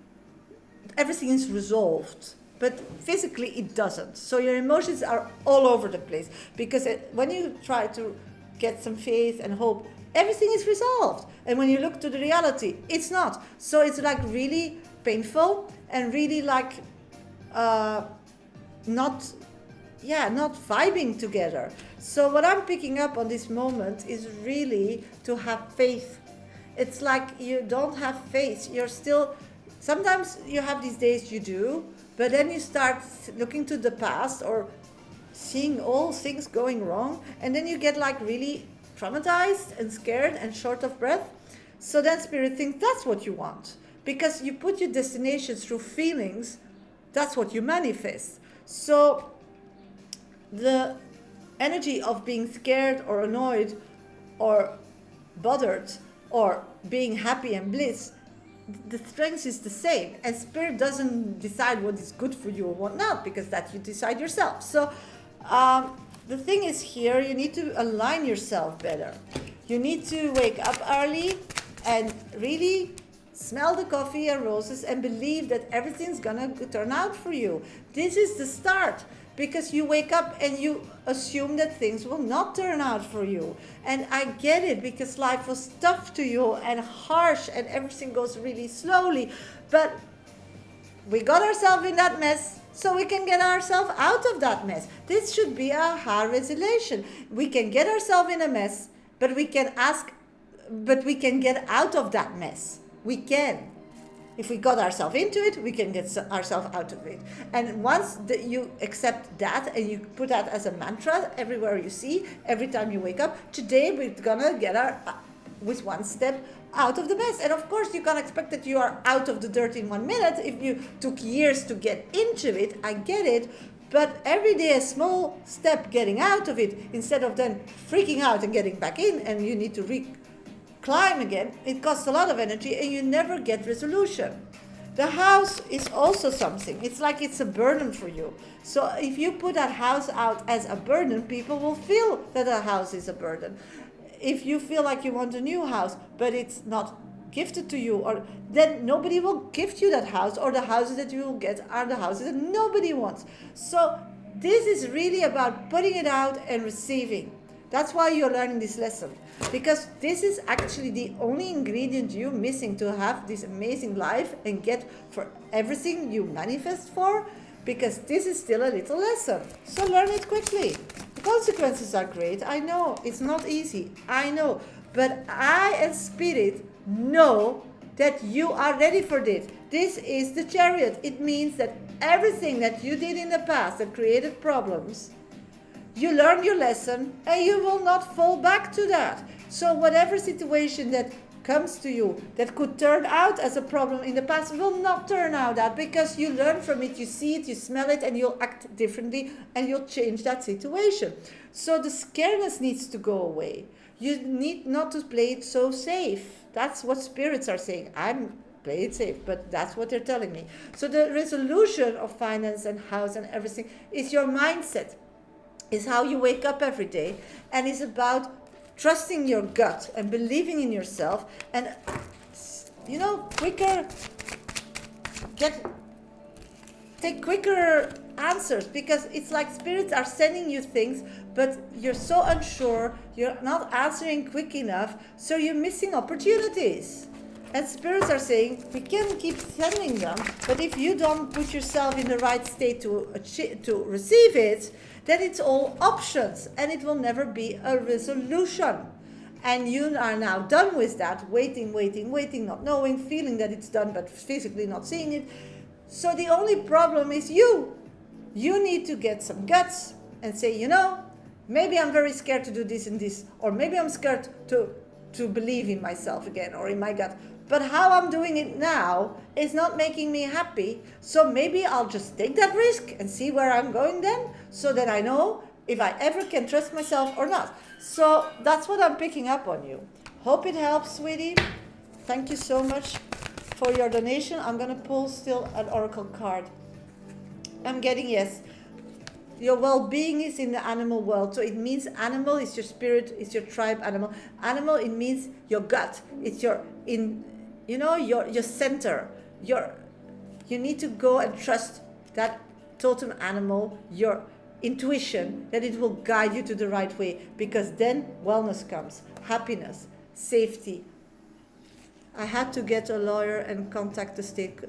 everything is resolved. But physically, it doesn't. So your emotions are all over the place. Because when you try to get some faith and hope, everything is resolved. And when you look to the reality, it's not. So it's like really painful and really like not vibing together. So what I'm picking up on this moment is really to have faith. It's like you don't have faith. You're still, sometimes you have these days you do, but then you start looking to the past or seeing all things going wrong. And then you get like really traumatized and scared and short of breath. So then spirit thinks that's what you want. Because you put your destination through feelings, that's what you manifest. So the energy of being scared or annoyed or bothered or being happy and bliss, the strength is the same. And spirit doesn't decide what is good for you or what not, because that you decide yourself. So the thing is here, you need to align yourself better. You need to wake up early and really smell the coffee and roses and believe that everything's gonna turn out for you. This is the start, because you wake up and you assume that things will not turn out for you. And I get it, because life was tough to you and harsh and everything goes really slowly. But We got ourselves in that mess, so we can get ourselves out of that mess. This should be a hard resolution. We can get ourselves in a mess, but we can get out of that mess. We can. If we got ourselves into it, we can get ourselves out of it. And once you accept that and you put that as a mantra everywhere you see, every time you wake up, today we're gonna get with one step out of the mess. And of course, you can't expect that you are out of the dirt in 1 minute. If you took years to get into it, I get it. But every day a small step getting out of it, instead of then freaking out and getting back in, and you need to climb again, it costs a lot of energy and you never get resolution. The house is also something. It's like it's a burden for you. So if you put that house out as a burden, people will feel that a house is a burden. If you feel like you want a new house, but it's not gifted to you, or then nobody will gift you that house, or the houses that you will get are the houses that nobody wants. So this is really about putting it out and receiving. That's why you're learning this lesson, because this is actually the only ingredient you're missing to have this amazing life and get for everything you manifest for, because this is still a little lesson. So learn it quickly. The consequences are great. I know it's not easy. I know. But I and Spirit know that you are ready for this. This is the chariot. It means that everything that you did in the past that created problems, you learn your lesson and you will not fall back to that. So whatever situation that comes to you that could turn out as a problem in the past will not turn out that, because you learn from it, you see it, you smell it, and you'll act differently and you'll change that situation. So the scaredness needs to go away. You need not to play it so safe. That's what spirits are saying. I'm play it safe, but that's what they're telling me. So the resolution of finance and house and everything is your mindset. Is how you wake up every day, and is about trusting your gut and believing in yourself, and take quicker answers, because it's like spirits are sending you things, but you're so unsure, you're not answering quick enough, so you're missing opportunities. And spirits are saying, we can keep sending them, but if you don't put yourself in the right state to receive it, then it's all options, and it will never be a resolution. And you are now done with that, waiting, not knowing, feeling that it's done, but physically not seeing it. So the only problem is you. You need to get some guts and say, maybe I'm very scared to do this and this, or maybe I'm scared to believe in myself again, or in my gut. But how I'm doing it now is not making me happy. So maybe I'll just take that risk and see where I'm going then, so that I know if I ever can trust myself or not. So that's what I'm picking up on you. Hope it helps, sweetie. Thank you so much for your donation. I'm going to pull still an oracle card. I'm getting yes. Your well-being is in the animal world. So it means animal is your spirit, is your tribe animal. Animal, it means your gut. It's your center. You need to go and trust that totem animal, your intuition, that it will guide you to the right way, because then wellness comes, happiness, safety. I had to get a lawyer and contact the state.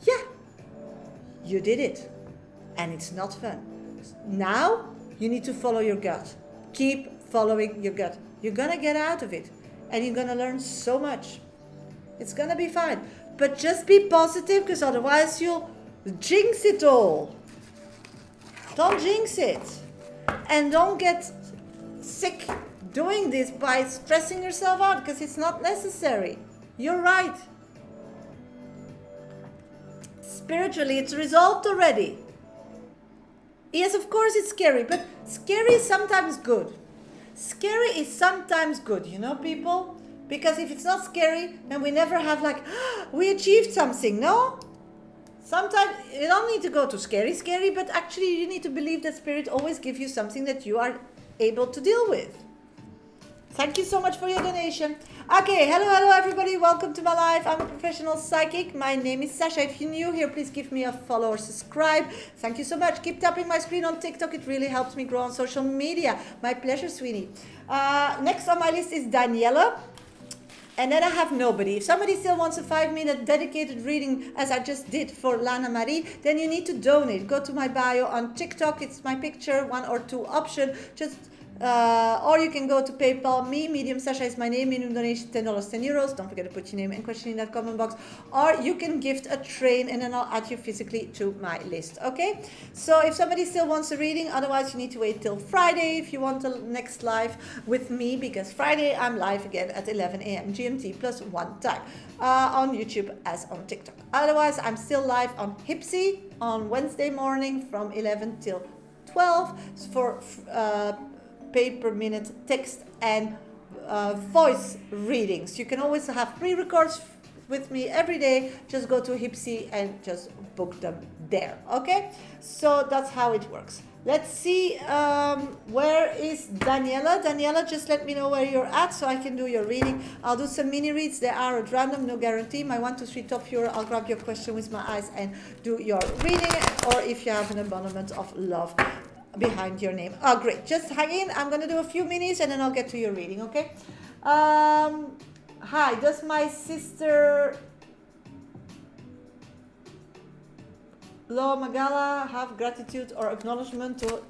Yeah, you did it. And it's not fun. Now, you need to follow your gut. Keep following your gut. You're going to get out of it. And you're going to learn so much. It's going to be fine. But just be positive, because otherwise you'll jinx it all. Don't jinx it. And don't get sick doing this by stressing yourself out, because it's not necessary. You're right. Spiritually, it's resolved already. Yes, of course it's scary, but scary is sometimes good. Scary is sometimes good, people? Because if it's not scary, then we never have we achieved something, no? Sometimes you don't need to go to scary, but actually you need to believe that Spirit always gives you something that you are able to deal with. Thank you so much for your donation. Okay, hello everybody. Welcome to my life. I'm a professional psychic. My name is Shasha. If you're new here, please give me a follow or subscribe. Thank you so much. Keep tapping my screen on TikTok. It really helps me grow on social media. My pleasure, sweetie. Next on my list is Daniela. And then I have nobody. If somebody still wants a 5-minute dedicated reading, as I just did for Lana Marie, then you need to donate. Go to my bio on TikTok. It's my picture, 1 or 2 option. Just or you can go to PayPal me, Medium Shasha is my name, minimum donation $10, €10. Don't forget to put your name and question in that comment box. Or you can gift a train and then I'll add you physically to my list. Okay? So if somebody still wants a reading, otherwise you need to wait till Friday if you want the next live with me, because Friday I'm live again at 11 a.m. GMT plus 1 time on YouTube as on TikTok. Otherwise, I'm still live on Hipsy on Wednesday morning from 11 till 12 for pay-per-minute text and voice readings. You can always have pre-records with me every day. Just go to Hipsy and just book them there. Okay, so that's how it works. Let's see, where is Daniela? Daniela, just let me know where you're at so I can do your reading. I'll do some mini reads. They are at random, no guarantee. My 1, 2, 3 top viewer, I'll grab your question with my eyes and do your reading. Or if you have an abundance of love behind your name. Oh, great. Just hang in. I'm going to do a few minis and then I'll get to your reading, okay? Hi, does my sister Lo Magala have gratitude or acknowledgement to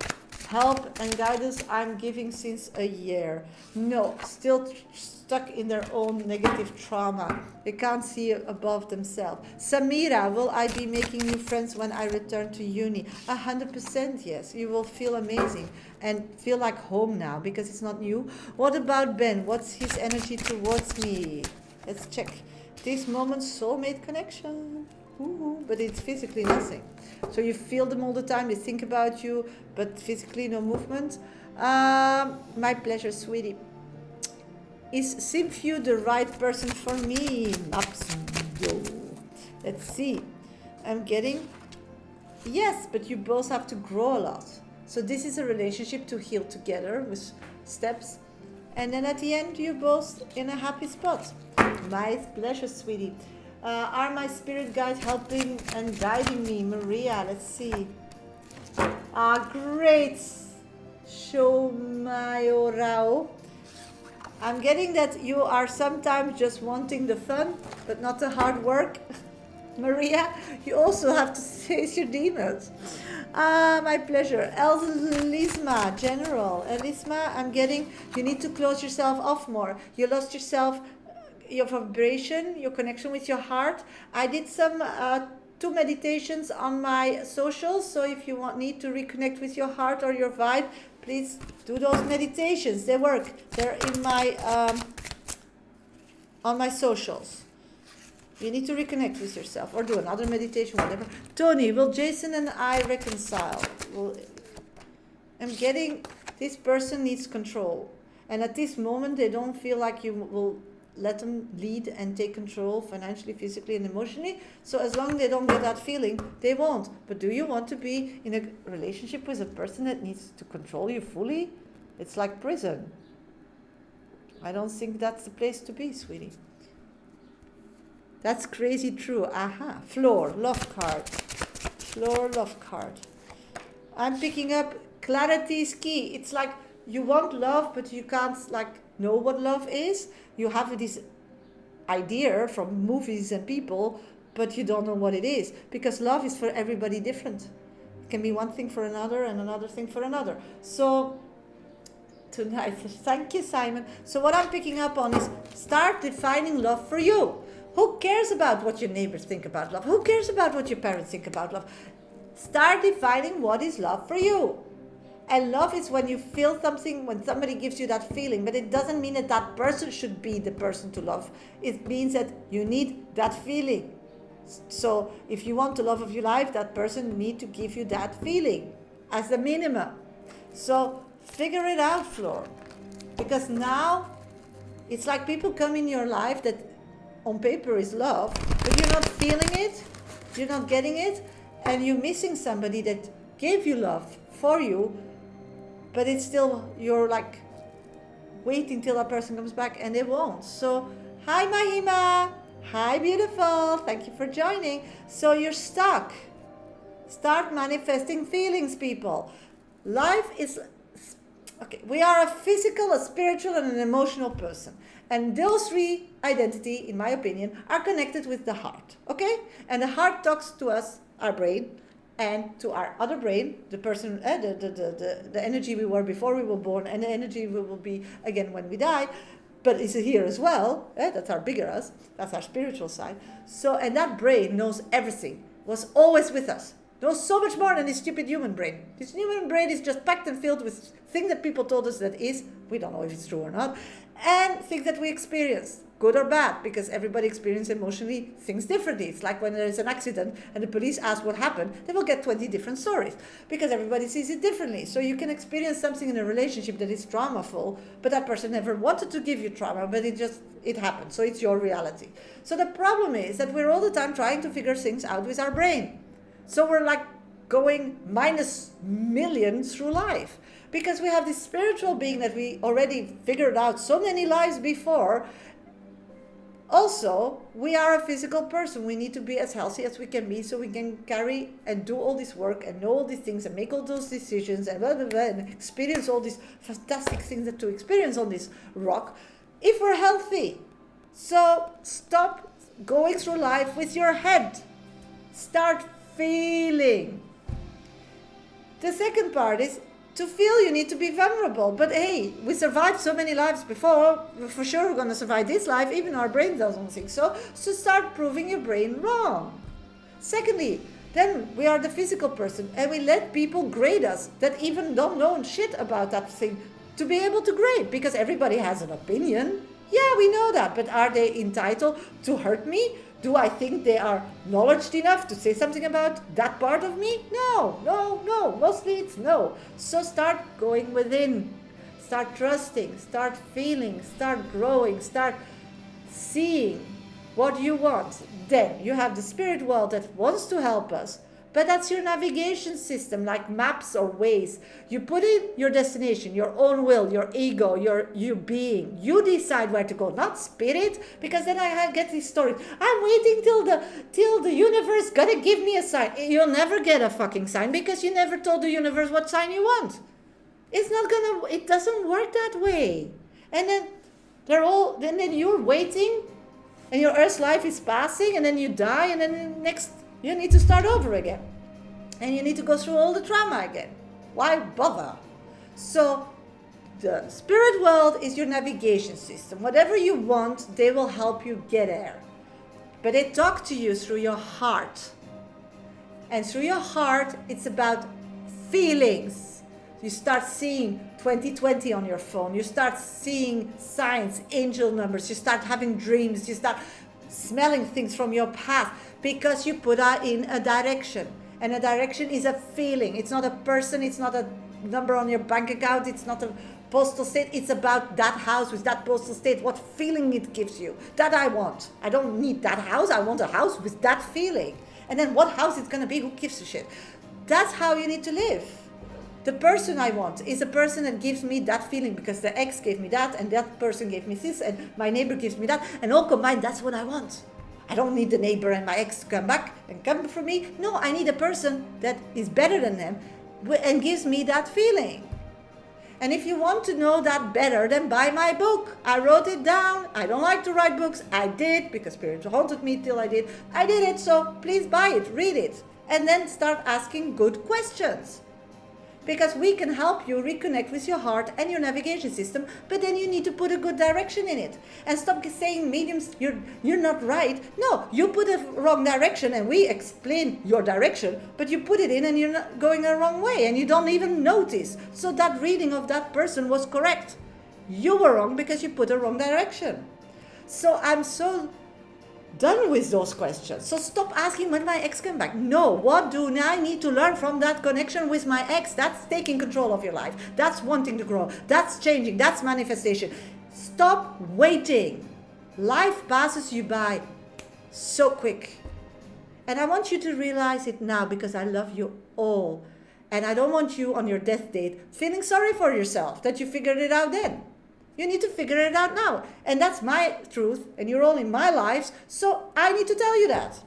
help and guidance I'm giving since a year? No, still stuck in their own negative trauma. They can't see above themselves. Samira, will I be making new friends when I return to uni? 100% yes. You will feel amazing and feel like home now because it's not new. What about Ben? What's his energy towards me? Let's check. This moment, soulmate connection. Ooh, but it's physically nothing. So you feel them all the time, they think about you, but physically no movement. My pleasure, sweetie. Is Simfu the right person for me? No. Let's see. I'm getting yes, but you both have to grow a lot. So this is a relationship to heal together with steps. And then at the end, you're both in a happy spot. My pleasure, sweetie. Are my spirit guides helping and guiding me? Maria, let's see. Great. Shomayorao. I'm getting that you are sometimes just wanting the fun, but not the hard work. Maria, you also have to face your demons. My pleasure. Elisma, General. Elisma, I'm getting you need to close yourself off more. You lost yourself, your vibration, your connection with your heart. I did some 2 meditations on my socials, so if you need to reconnect with your heart or your vibe, please do those meditations. They work. They're in my on my socials. You need to reconnect with yourself or do another meditation, whatever. Tony, will Jason and I reconcile? I'm getting this person needs control, and at this moment they don't feel like you will let them lead and take control financially, physically, and emotionally. So as long as they don't get that feeling, they won't. But do you want to be in a relationship with a person that needs to control you fully? It's like prison. I don't think that's the place to be, sweetie. That's crazy true. Aha. Floor, love card. Floor, love card. I'm picking up clarity is key. It's like you want love, but you can't know what love is. You have this idea from movies and people, but you don't know what it is, because love is for everybody different. It can be one thing for another and another thing for another. So tonight, thank you, Simon. So what I'm picking up on is start defining love for you. Who cares about what your neighbors think about love? Who cares about what your parents think about love? Start defining what is love for you. And love is when you feel something, when somebody gives you that feeling, but it doesn't mean that that person should be the person to love. It means that you need that feeling. So if you want the love of your life, that person needs to give you that feeling as a minimum. So figure it out, Flor. Because now it's like people come in your life that on paper is love, but you're not feeling it, you're not getting it, and you're missing somebody that gave you love for you, but it's still, you're like waiting till that person comes back and they won't. So, hi Mahima, hi beautiful, thank you for joining. So you're stuck. Start manifesting feelings, people. Life is, okay, we are a physical, a spiritual, and an emotional person. And those three identity, in my opinion, are connected with the heart, okay? And the heart talks to us, our brain, and to our other brain, the person, the energy we were before we were born, and the energy we will be again when we die, but it's here as well. That's our bigger us. That's our spiritual side. So, and that brain knows everything. Was always with us. Knows so much more than this stupid human brain. This human brain is just packed and filled with things that people told us that is. We don't know if it's true or not. And things that we experience, good or bad, because everybody experiences emotionally things differently. It's like when there is an accident and the police ask what happened, they will get 20 different stories because everybody sees it differently. So you can experience something in a relationship that is traumaful, but that person never wanted to give you trauma, but it happened. So it's your reality. So the problem is that we're all the time trying to figure things out with our brain. So we're like going minus millions through life. Because we have this spiritual being that we already figured out so many lives before. Also, we are a physical person. We need to be as healthy as we can be so we can carry and do all this work and know all these things and make all those decisions and blah, blah, blah, and experience all these fantastic things that to experience on this rock if we're healthy. So stop going through life with your head. Start feeling. The second part is to feel you need to be vulnerable. But hey, we survived so many lives before. For sure we're going to survive this life. Even our brain doesn't think so. So start proving your brain wrong. Secondly, then we are the physical person and we let people grade us that even don't know shit about that thing to be able to grade, because everybody has an opinion. Yeah, we know that. But are they entitled to hurt me? Do I think they are knowledgeable enough to say something about that part of me? No. Mostly it's no. So start going within. Start trusting. Start feeling. Start growing. Start seeing what you want. Then you have the spirit world that wants to help us. But that's your navigation system, like maps or ways. You put in your destination, your own will, your ego, your being. You decide where to go, not spirit. Because then I get this story. I'm waiting till the universe gonna give me a sign. You'll never get a fucking sign because you never told the universe what sign you want. It doesn't work that way. And then then you're waiting, and your earth's life is passing, and then you die, and then next. You need to start over again. And you need to go through all the trauma again. Why bother? So the spirit world is your navigation system. Whatever you want, they will help you get there. But they talk to you through your heart. And through your heart, it's about feelings. You start seeing 2020 on your phone. You start seeing signs, angel numbers. You start having dreams. You start smelling things from your past. Because you put in a direction. And a direction is a feeling. It's not a person. It's not a number on your bank account. It's not a postal state. It's about that house with that postal state. What feeling it gives you. That I want. I don't need that house. I want a house with that feeling. And then what house it's going to be, who gives a shit? That's how you need to live. The person I want is a person that gives me that feeling, because the ex gave me that, and that person gave me this, and my neighbor gives me that. And all combined, that's what I want. I don't need the neighbor and my ex to come back and come for me. No, I need a person that is better than them and gives me that feeling. And if you want to know that better, then buy my book. I wrote it down. I don't like to write books. I did, because Spirit haunted me till I did. I did it, so please buy it, read it. And then start asking good questions. Because we can help you reconnect with your heart and your navigation system, but then you need to put a good direction in it. And stop saying, mediums, you're not right. No, you put a wrong direction and we explain your direction, but you put it in and you're not going the wrong way and you don't even notice. So that reading of that person was correct. You were wrong because you put a wrong direction. So I'm so done with those questions. So stop asking when my ex came back. No, what do I need to learn from that connection with my ex? That's taking control of your life. That's wanting to grow. That's changing. That's manifestation. Stop waiting. Life passes you by so quick. And I want you to realize it now, because I love you all. And I don't want you on your death date feeling sorry for yourself that you figured it out then. You need to figure it out now. And that's my truth, and you're all in my lives, so I need to tell you that.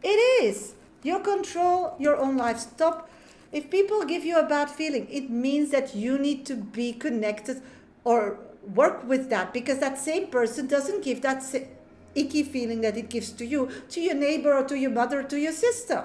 It is. You control your own life. Stop. If people give you a bad feeling, it means that you need to be connected or work with that, because that same person doesn't give that icky feeling that it gives to you, to your neighbor or to your mother or to your sister.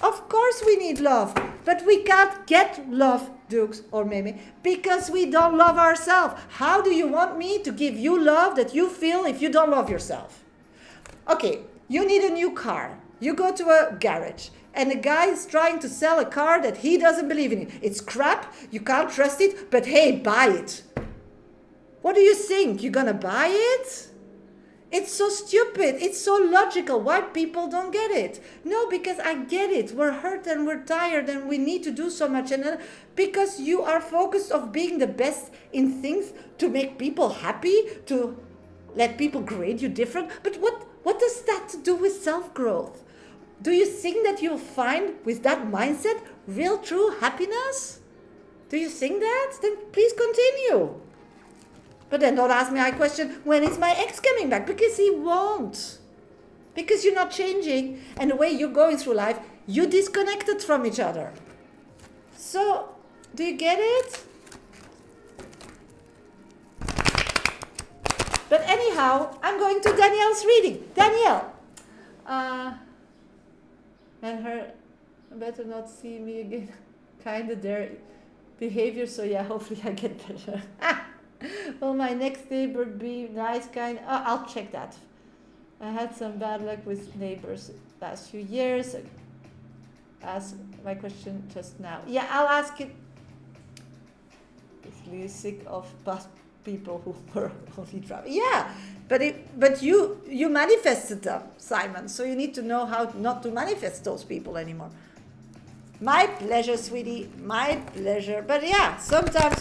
Of course we need love, but we can't get love, Dukes or Mimi, because we don't love ourselves. How do you want me to give you love that you feel if you don't love yourself? Okay, you need a new car. You go to a garage and a guy is trying to sell a car that he doesn't believe in. It's crap, you can't trust it, but hey, buy it. What do you think? You're gonna buy it? It's so stupid. It's so logical. Why people don't get it? No, because I get it. We're hurt and we're tired and we need to do so much. And because you are focused on being the best in things to make people happy, to let people grade you different. But what does that to do with self-growth? Do you think that you'll find with that mindset real true happiness? Do you think that? Then please continue. But then don't ask me my question, when is my ex coming back? Because he won't. Because you're not changing. And the way you're going through life, you're disconnected from each other. So, do you get it? But anyhow, I'm going to Danielle's reading. Danielle. And her better not see me again. Kind of their behavior, so yeah, hopefully I get better. Will my next neighbor be nice, kind? I'll check that. I had some bad luck with neighbors last few years. Ask my question just now. Yeah, I'll ask it. It's really sick of past people who were only traveling. Yeah, but you manifested them, Simon. So you need to know how not to manifest those people anymore. My pleasure, sweetie. My pleasure. But yeah, sometimes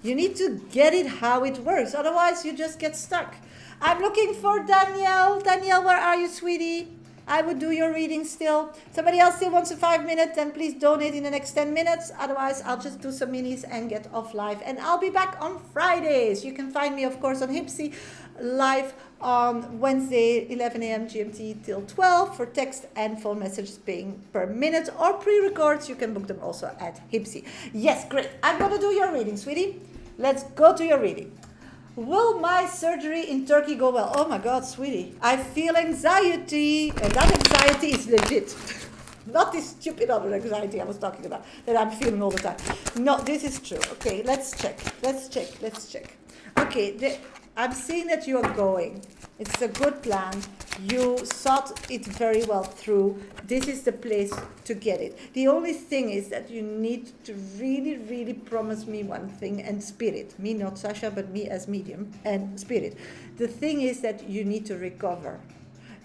you need to get it how it works. Otherwise, you just get stuck. I'm looking for Danielle. Danielle, where are you, sweetie? I would do your reading still. Somebody else still wants a 5 minutes, then please donate in the next 10 minutes. Otherwise, I'll just do some minis and get off live. And I'll be back on Fridays. You can find me, of course, on Hipsy live on Wednesday, 11 a.m. GMT till 12 for text and phone messages paying per minute, or pre-records. You can book them also at Hipsy. Yes, great. I'm going to do your reading, sweetie. Let's go to your reading. Will my surgery in Turkey go well? Oh my God, sweetie. I feel anxiety, and that anxiety is legit. Not this stupid other anxiety I was talking about that I'm feeling all the time. No, this is true. Okay, let's check. Okay, I'm seeing that you are going. It's a good plan. You thought it very well through. This is the place to get it. The only thing is that you need to really, really promise me one thing, and spirit. Me, not Shasha, but me as medium and spirit. The thing is that you need to recover.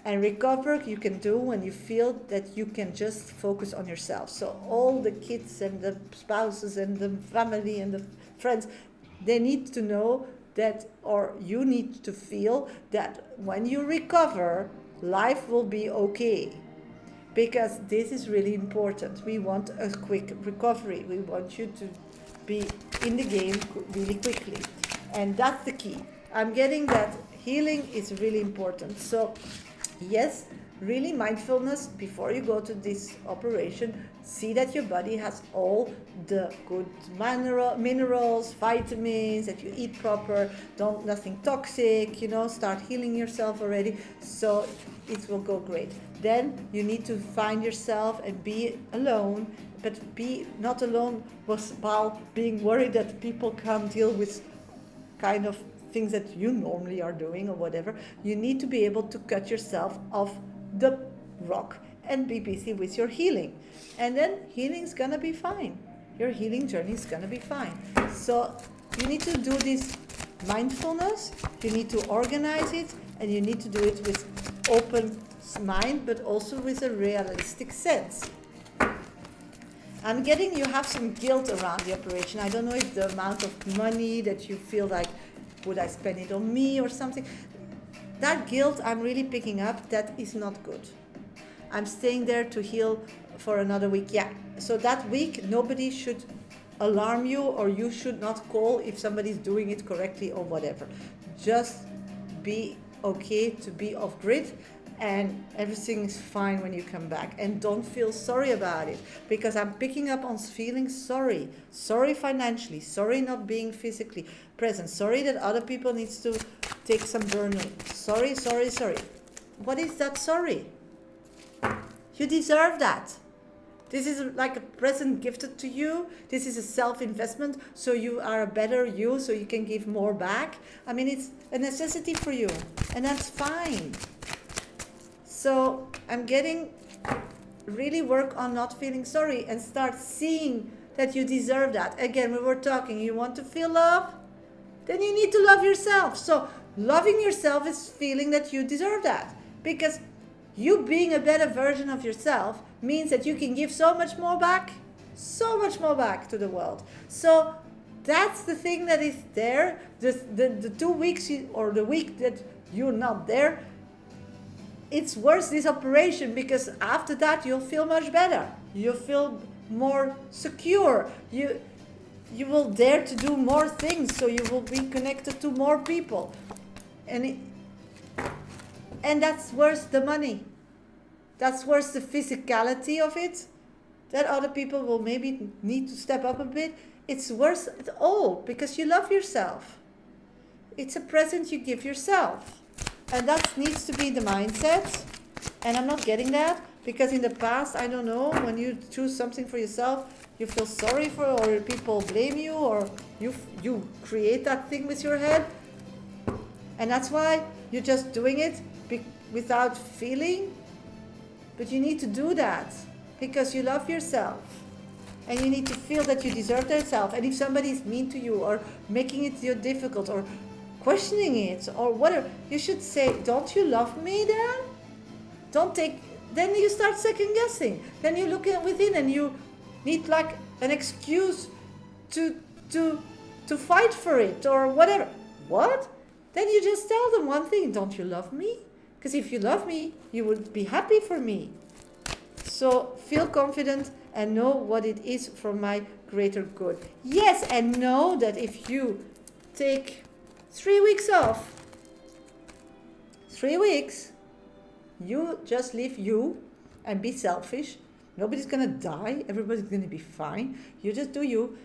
And recover you can do when you feel that you can just focus on yourself. So all the kids and the spouses and the family and the friends, they need to know that, or you need to feel that when you recover, life will be okay. Because this is really important. We want a quick recovery. We want you to be in the game really quickly. And that's the key. I'm getting that healing is really important. So, yes, really mindfulness before you go to this operation. See that your body has all the good minerals, vitamins, that you eat proper, nothing toxic, start healing yourself already. So it will go great. Then you need to find yourself and be alone, but be not alone while being worried that people can't deal with kind of things that you normally are doing or whatever. You need to be able to cut yourself off the rock and be busy with your healing. And then healing's gonna be fine. Your healing journey is gonna be fine. So you need to do this mindfulness, you need to organize it, and you need to do it with open mind, but also with a realistic sense. I'm getting you have some guilt around the operation. I don't know if the amount of money that you feel like, would I spend it on me or something? That guilt I'm really picking up, that is not good. I'm staying there to heal for another week. Yeah, so that week nobody should alarm you, or you should not call if somebody's doing it correctly or whatever. Just be okay to be off grid and everything is fine when you come back. And don't feel sorry about it, because I'm picking up on feeling sorry. Sorry financially, sorry not being physically present, sorry that other people needs to take some burden. Sorry, sorry, sorry. What is that sorry? You deserve that. This is like a present gifted to you. This is a self-investment, so you are a better you, so you can give more back. I mean, it's a necessity for you, and that's fine. So I'm getting really work on not feeling sorry and start seeing that you deserve that. Again, we were talking, you want to feel love? Then you need to love yourself. So loving yourself is feeling that you deserve that. Because you being a better version of yourself means that you can give so much more back to the world. So that's the thing that is there. The 2 weeks or the week that you're not there, it's worth this operation, because after that you'll feel much better. You'll feel more secure. You will dare to do more things, so you will be connected to more people. And that's worth the money. That's worth the physicality of it, that other people will maybe need to step up a bit. It's worth it all, because you love yourself. It's a present you give yourself. And that needs to be the mindset. And I'm not getting that, because in the past, I don't know, when you choose something for yourself, you feel sorry for, or people blame you, or you create that thing with your head. And that's why you're just doing it without feeling. But you need to do that because you love yourself. And you need to feel that you deserve yourself. And if somebody is mean to you, or making it you difficult, or questioning it, or whatever, you should say, don't you love me then? Then you start second guessing. Then you look within and you need like an excuse to fight for it or whatever. What? Then you just tell them one thing, don't you love me? Because if you love me, you would be happy for me. So feel confident and know what it is for my greater good. Yes, and know that if you take 3 weeks off, 3 weeks, you just live you and be selfish. Nobody's going to die. Everybody's going to be fine. You just do you.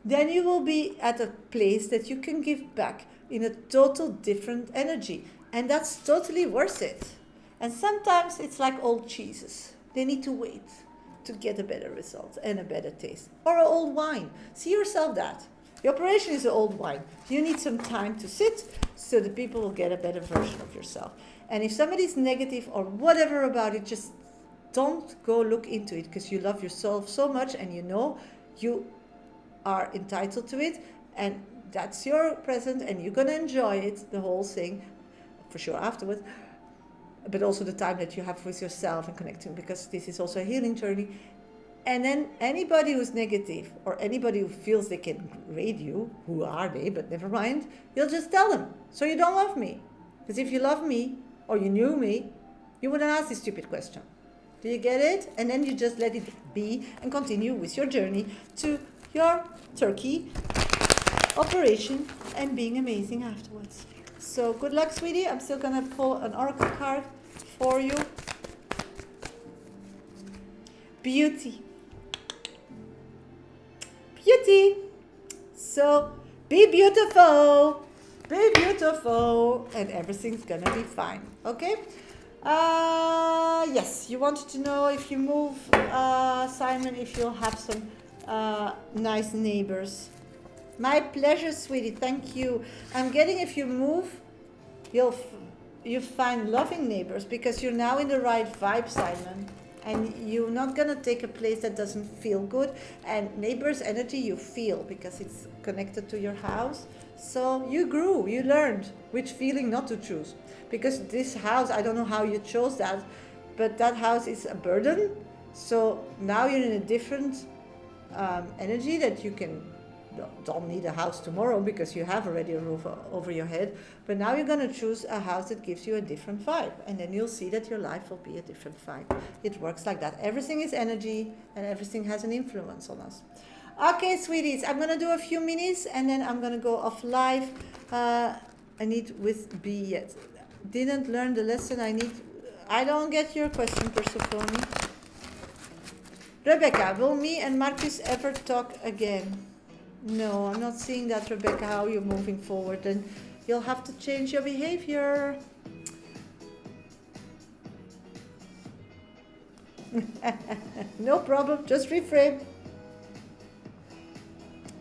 Then you will be at a place that you can give back in a total different energy. And that's totally worth it. And sometimes it's like old cheeses. They need to wait to get a better result and a better taste. Or an old wine. See yourself that. The operation is an old wine. You need some time to sit so the people will get a better version of yourself. And if somebody's negative or whatever about it, just don't go look into it, because you love yourself so much and you know you are entitled to it. And that's your present and you're going to enjoy it, the whole thing, for sure afterwards. But also the time that you have with yourself and connecting, because this is also a healing journey. And then anybody who's negative or anybody who feels they can grade you, who are they, but never mind, you'll just tell them, so you don't love me. Because if you love me or you knew me, you wouldn't ask this stupid question. Do you get it? And then you just let it be and continue with your journey to your turkey operation and being amazing afterwards. So good luck, sweetie. I'm still going to pull an oracle card for you. Beauty. Beauty. So be beautiful. Be beautiful. And everything's going to be fine. Okay? Yes, you wanted to know if you move, Simon, if you'll have some nice neighbors. My pleasure, sweetie. Thank you. I'm getting, if you move, you find loving neighbors, because you're now in the right vibe, Simon. And you're not going to take a place that doesn't feel good. And neighbors' energy you feel, because it's connected to your house. So you grew, you learned which feeling not to choose. Because this house, I don't know how you chose that, but that house is a burden. So now you're in a different energy that you don't need a house tomorrow, because you have already a roof over your head. But now you're going to choose a house that gives you a different vibe. And then you'll see that your life will be a different vibe. It works like that. Everything is energy and everything has an influence on us. Okay, sweeties, I'm going to do a few minutes and then I'm going to go off live. I need with B yet. Didn't learn the lesson. I don't get your question, Persephone. Rebecca, will me and Marcus ever talk again? No, I'm not seeing that, Rebecca, how you're moving forward. And you'll have to change your behavior. No problem, just reframe.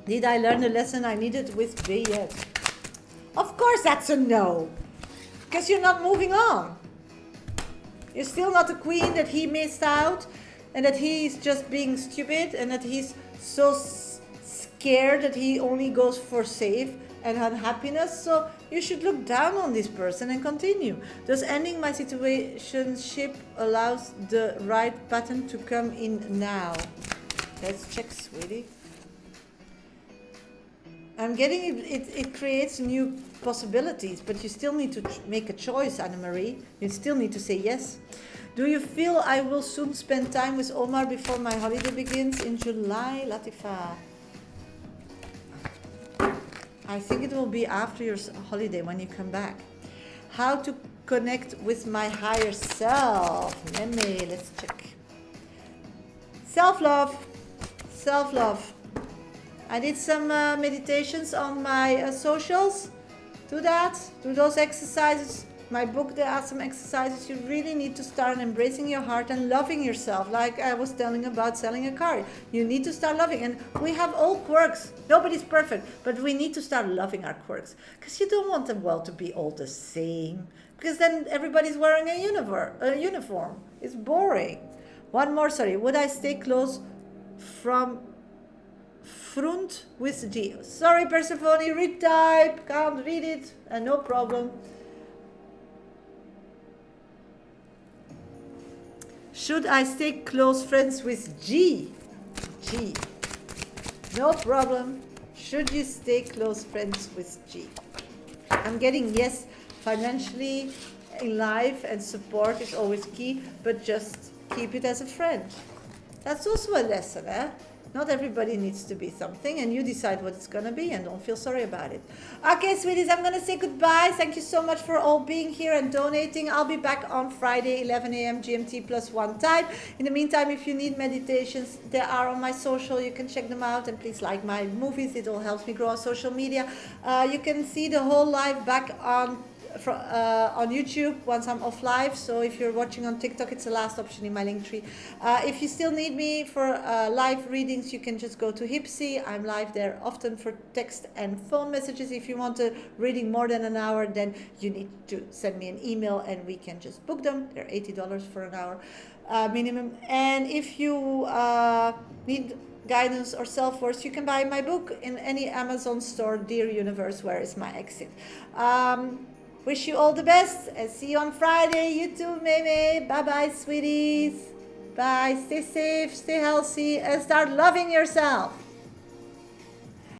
Did I learn the lesson I needed with Jay yet? Of course that's a no. Because you're not moving on. You're still not the queen that he missed out, and that he's just being stupid, and that he's so scared that he only goes for safe and unhappiness. So you should look down on this person and continue. Thus ending my situationship allows the right pattern to come in now. Let's check, sweetie. I'm getting it creates new possibilities, but you still need to make a choice, Anna-Marie. You still need to say yes. Do you feel I will soon spend time with Omar before my holiday begins in July, Latifa? I think it will be after your holiday when you come back. How to connect with my higher self? Meme, let's check. Self-love. Self-love. I did some meditations on my socials. Do that. Do those exercises. My book, there are some exercises. You really need to start embracing your heart and loving yourself. Like I was telling about selling a car. You need to start loving. And we have all quirks. Nobody's perfect. But we need to start loving our quirks. Because you don't want the world to be all the same. Because then everybody's wearing a uniform. It's boring. One more, sorry. Would I stay close from front with G? Sorry, Persephone, retype. Can't read it. No problem. Should I stay close friends with G? G. No problem. Should you stay close friends with G? I'm getting yes, financially, in life, and support is always key, but just keep it as a friend. That's also a lesson, eh? Not everybody needs to be something, and you decide what it's going to be, and don't feel sorry about it. Okay, sweeties, I'm going to say goodbye. Thank you so much for all being here and donating. I'll be back on Friday, 11 a.m. GMT +1 time. In the meantime, if you need meditations, they are on my social. You can check them out, and please like my movies. It all helps me grow on social media. You can see the whole live back on YouTube once I'm off live. So if you're watching on TikTok, it's the last option in my link tree. If you still need me for live readings, you can just go to Hipsy. I'm live there often for text and phone messages. If you want a reading more than an hour, then you need to send me an email and we can just book them. They're $80 for an hour minimum. And if you need guidance or self-worth, you can buy my book in any Amazon store, Dear Universe, Where is My Exit? Wish you all the best and see you on Friday. You too, Meme. Bye-bye, sweeties. Bye. Stay safe, stay healthy, and start loving yourself.